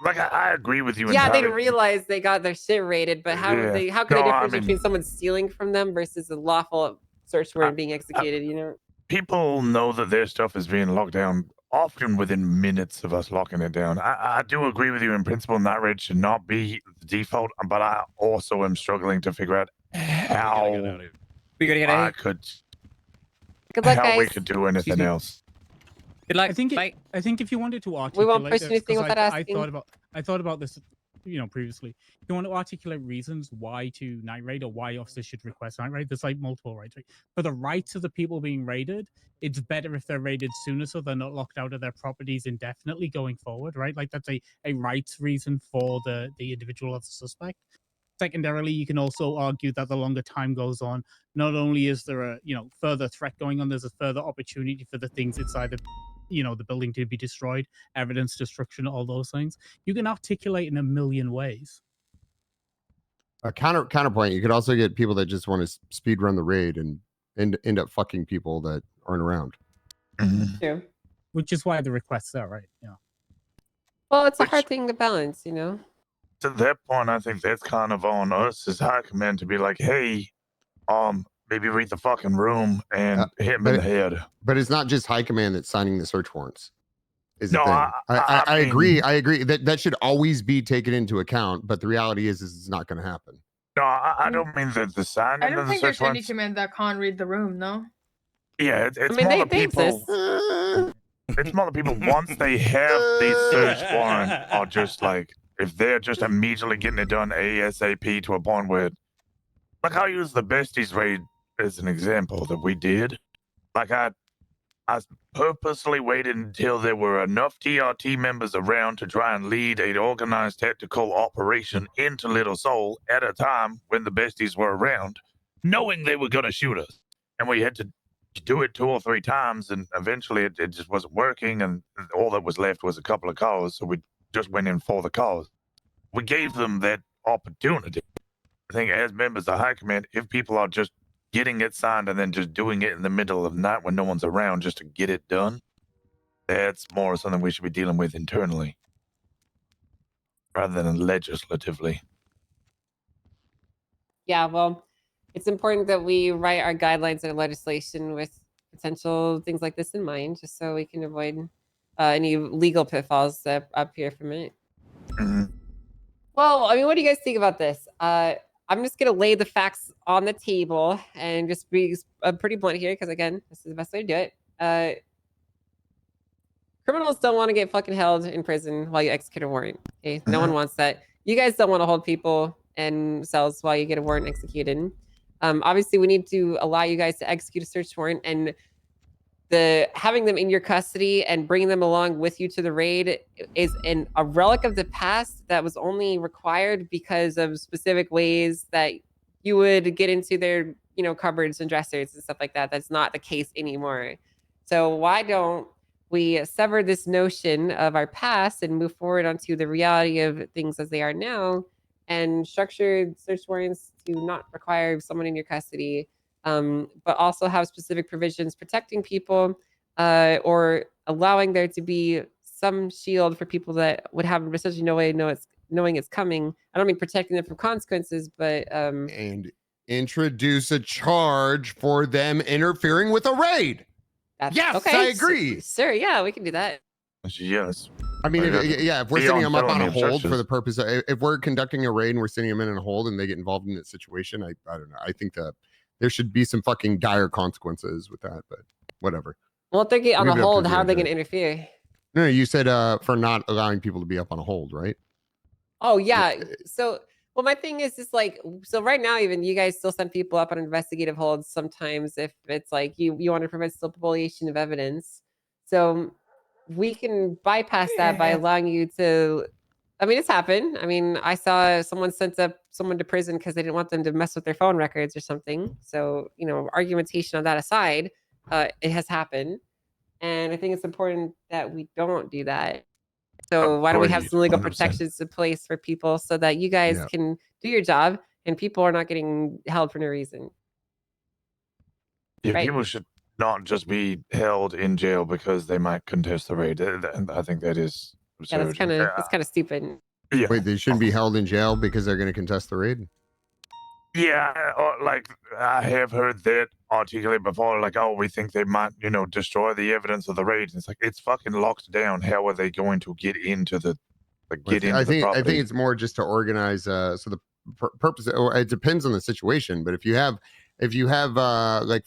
Like, I agree with you. Yeah, they entirely. realize they got their shit raided, but how Yeah. how can No, they I difference mean- between someone stealing from them versus a lawful search warrant being executed? People know that their stuff is being locked down often within minutes of us locking it down. I do agree with you in principle, and that rate should not be the default, but I also am struggling to figure out how We gotta get I out. could Good luck, how we guys. could do anything else. Good luck. I think if you wanted to We articulate won't push this, anything 'cause without I asking. thought about this, previously. If you want to articulate reasons why to night raid or why officers should request night raid, there's like multiple rights. Right? For the rights of the people being raided, it's better if they're raided sooner so they're not locked out of their properties indefinitely going forward, right? Like that's a rights reason for the individual of the suspect. Secondarily, you can also argue that the longer time goes on, not only is there a further threat going on, there's a further opportunity for the things inside the building to be destroyed, evidence destruction, all those things. You can articulate in a million ways. A counterpoint, you could also get people that just want to speed run the raid and end up fucking people that aren't around. True. Which is why the requests are right. Yeah. Well, it's a hard thing to balance, To that point, I think that's kind of on us as high command to be like, hey, maybe read the fucking room and hit him in the head. But it's not just high command that's signing the search warrants. Is the No, thing. I mean- agree. I agree that should always be taken into account. But the reality is it's not going to happen. No, I don't mean the signing I of don't the think search there's any warrants. command that can't read the room, no? Yeah, it's mean, more they the people. It's more the people once they have the search warrant are just like, if they're just immediately getting it done ASAP to a point where, like, I'll use the besties raid as an example that we did. Like, I purposely waited until there were enough TRT members around to try and lead an organized tactical operation into Little Seoul at a time when the besties were around, knowing they were going to shoot us. And we had to do it 2 or 3 times, and eventually it just wasn't working, and all that was left was a couple of calls, so we just went in for the calls. We gave them that opportunity. I think as members of High Command, if people are just getting it signed and then just doing it in the middle of the night when no one's around just to get it done, that's more something we should be dealing with internally rather than legislatively. Yeah, well, it's important that we write our guidelines and legislation with potential things like this in mind, just so we can avoid any legal pitfalls that appear from it. Well, I mean, what do you guys think about this? I'm just gonna lay the facts on the table and just be pretty blunt here, because again, this is the best way to do it. criminals don't want to get fucking held in prison while you execute a warrant. Okay, no one wants that. You guys don't want to hold people in cells while you get a warrant executed. Obviously, we need to allow you guys to execute a search warrant, and having them in your custody and bringing them along with you to the raid is a relic of the past that was only required because of specific ways that you would get into their cupboards and dressers and stuff like that. That's not the case anymore. So why don't we sever this notion of our past and move forward onto the reality of things as they are now, and structure search warrants to not require someone in your custody, but also have specific provisions protecting people, or allowing there to be some shield for people that would have essentially no way knowing it's coming. I don't mean protecting them from consequences, but and introduce a charge for them interfering with a raid. Yes, okay. I agree. Sure, yeah, we can do that. Yes. I mean, if we're setting them up on a hold for the purpose. purpose of, if we're conducting a raid and we're setting them in a hold and they get involved in that situation, I don't know. I think that there should be some fucking dire consequences with that, but whatever. Well, if they get on a Leave it up to hold, the how are they judge. going to interfere? No, you said for not allowing people to be up on a hold, right? Oh yeah. So, well, my thing is just like, so right now, even you guys still send people up on investigative holds sometimes if it's like you want to prevent spoliation of evidence. So we can bypass that by allowing you to. I mean, it's happened. I mean, I saw someone sent up someone to prison because they didn't want them to mess with their phone records or something. So, argumentation on that aside, it has happened. And I think it's important that we don't do that. So why don't we have some legal 100%. protections in place for people so that you guys Yeah. can do your job and people are not getting held for no reason? Yeah, Right. people should not just be held in jail because they might contest the raid. I think that is Yeah, absurd. that's kind of stupid. Yeah. Wait, they shouldn't be held in jail because they're going to contest the raid? Yeah, like I have heard that articulated before, like, oh, we think they might, destroy the evidence of the raid. And it's like it's fucking locked down. How are they going to get into the I think property? it's more just to organize. So the purpose, or it depends on the situation. But if you have like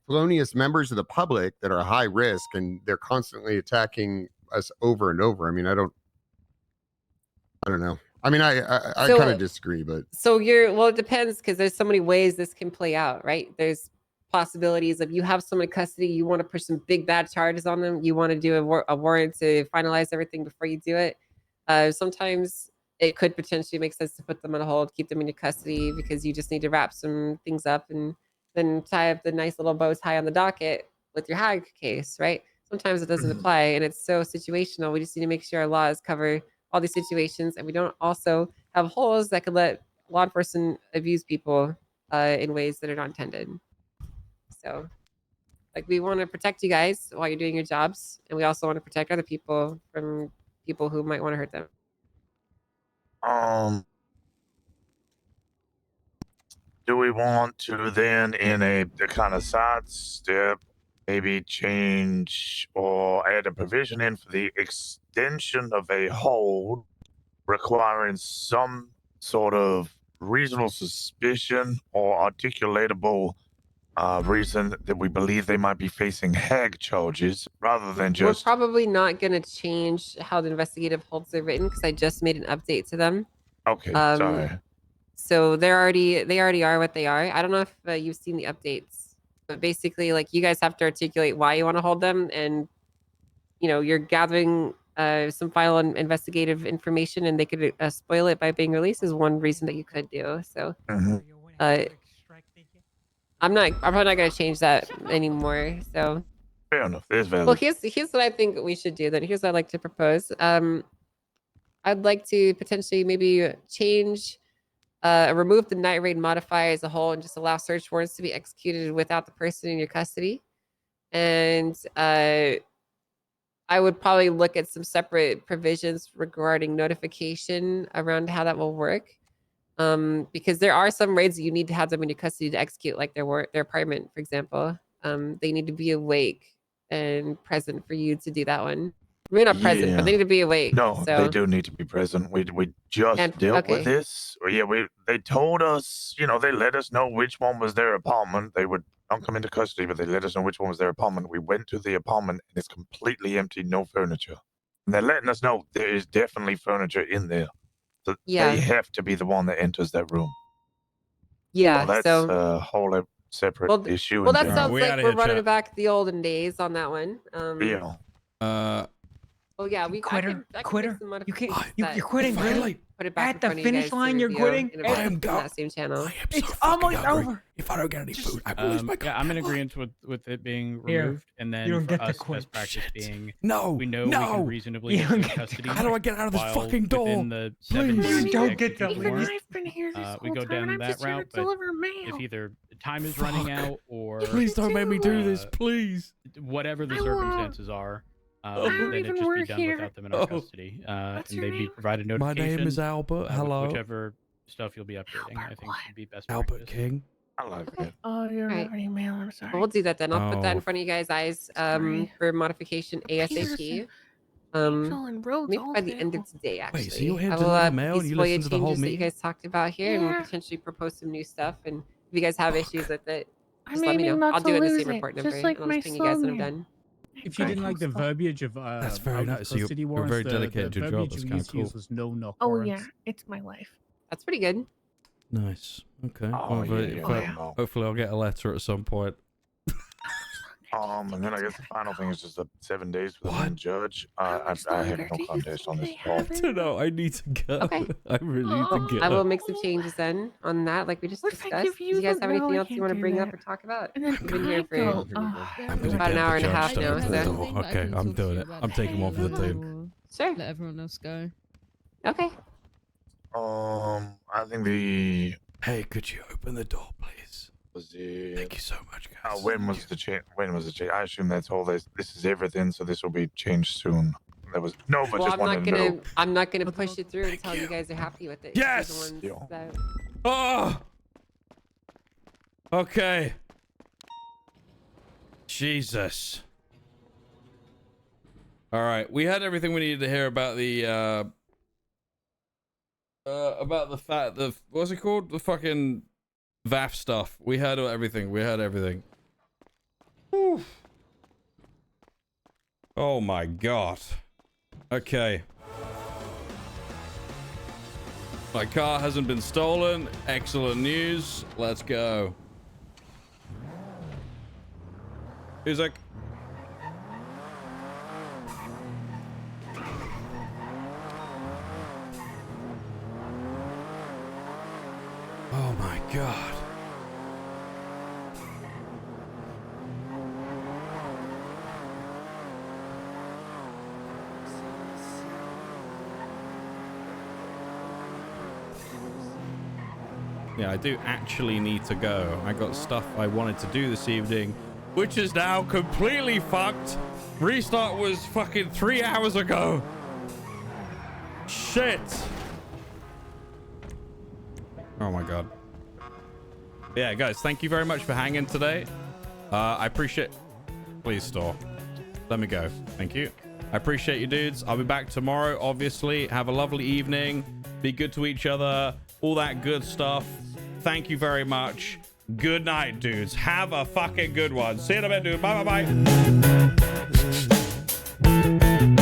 felonious members of the public that are high risk and they're constantly attacking us over and over, I mean, I don't know. I mean, I So- kind of disagree, but So it depends because there's so many ways this can play out, right? There's possibilities of you have someone in custody, you want to push some big bad charges on them, you want to do a warrant to finalize everything before you do it. Sometimes it could potentially make sense to put them on hold, keep them in your custody because you just need to wrap some things up and then tie up the nice little bow tie on the docket with your hag case, right? Sometimes it doesn't apply and it's so situational. We just need to make sure our laws cover all these situations and we don't also have holes that could let law enforcement abuse people in ways that are not intended. So, like, we want to protect you guys while you're doing your jobs, and we also want to protect other people from people who might want to hurt them. Do we want to then, in a kind of sidestep, maybe change or add a provision in for the extension of a hold requiring some sort of reasonable suspicion or articulatable reason that we believe they might be facing hag charges rather than just. We're probably not going to change how the investigative holds are written because I just made an update to them. Okay, sorry. So they already are what they are. I don't know if you've seen the updates, but basically, like, you guys have to articulate why you want to hold them, and you're gathering some final and investigative information, and they could spoil it by being released is one reason that you could do. So, I'm probably not going to change that anymore. So. Fair enough. It's valid. Well, here's what I think we should do then. Here's what I'd like to propose. I'd like to potentially maybe change, remove the night raid modifier as a whole and just allow search warrants to be executed without the person in your custody. And I would probably look at some separate provisions regarding notification around how that will work. Because there are some raids that you need to have them in your custody to execute, like their apartment, for example. They need to be awake and present for you to do that one. Maybe not present, but they need to be awake. No, so. they do need to be present. We just dealt with this. Yeah, they told us, they let us know which one was their apartment. They would don't come into custody, but they let us know which one was their apartment. We went to the apartment and it's completely empty, no furniture. And they're letting us know there is definitely furniture in there. So Yeah. they have to be the one that enters that room. Yeah. Well, that's so a whole separate well, issue. well, and that thing. sounds we like outta we're here, running chat. back the olden days on that one. Yeah. Well, yeah, we I can make some modifications that you're quitting, really? put it back At in the front of you finish guys to line, you're review quitting? in a I bit am in that same channel. It's almost over. If I don't get any food, I will lose my I'm in agreement with it being Here, removed, and then you don't for get to us, quit. best practice being No, we know we no. can reasonably You get don't you in get to custody. How do I get out of this while fucking door? within the 7 Please. days You of don't get execution to warrant, leave. I've been here this we whole go time, down and I'm that just here to route, but deliver mail. if either time is running out or Please don't make me do this, please. whatever the I won't. circumstances are, don't then it even just be work done here. without them in our custody, What's and your they'd be name? provided My notification. name is Albert. with Hello. whichever stuff you'll be updating, I think would be best Albert practice. King. I like it. Oh, you don't Right. have any mail. I'm sorry. Well, we'll do that then. I'll put that in Oh. front of you guys' eyes Sorry. for modification ASAP. Angel and Roads Maybe all by the end fail. of today, actually. Wait, so you're here I to will deliver mail and you peacefully listen to the whole changes that you meeting? guys talked about here Yeah. and potentially propose some new stuff. And if you guys have issues with it, I'm just let me know. aiming not I'll to do it in the lose same it, report number. just like and I'll my just ping you guys when I'm slogan. done. If you didn't like the verbiage of That's very out of nice. So you're custody very warrants, dedicated to the your job. verbiage That's we kinda used to use cool. was no knock Oh warrants. yeah, it's my life. That's pretty good. Nice. Okay. Oh, Well, yeah, hopefully I'll get a letter at some point. And then I guess the final thing is just the 7 days for the What? main judge. I have no contest on this at all. I don't know. I need to go. Okay. I really need to go. I will make some changes then on that, like we just What if I discussed. give Do you you guys the have anything mail? I else you can't want to do bring up that. or talk about? And then We've been here for I'm gonna about an get hour the and a half judge to now, open the so door. Okay, I'm doing it. I'm taking one for the team. sure. Let everyone else go. Okay. I think the Hey, could you open the door, please? was the Thank you so much, guys. when was the change? When was the change? I assume that's all. This is everything. So this will be changed soon. There was no, but Well, just wanted to know. I'm not gonna push it through until you guys are happy with it. You're the Yes! ones Deal. that- Oh. Okay. Jesus. All right, we had everything we needed to hear about the what's it called? The fucking VAF stuff. We had everything. We had everything. Whew. Oh my god. Okay. My car hasn't been stolen. Excellent news. Let's go. Music. Oh my god. Yeah, I do actually need to go. I got stuff I wanted to do this evening, which is now completely fucked. Restart was fucking 3 hours ago. Shit. Oh my god. Yeah, guys, thank you very much for hanging today. I appreciate... Please, store. Let me go. Thank you. I appreciate you, dudes. I'll be back tomorrow, obviously. Have a lovely evening. Be good to each other. All that good stuff. Thank you very much. Good night, dudes. Have a fucking good one. See you in a bit, dude. Bye, bye, bye.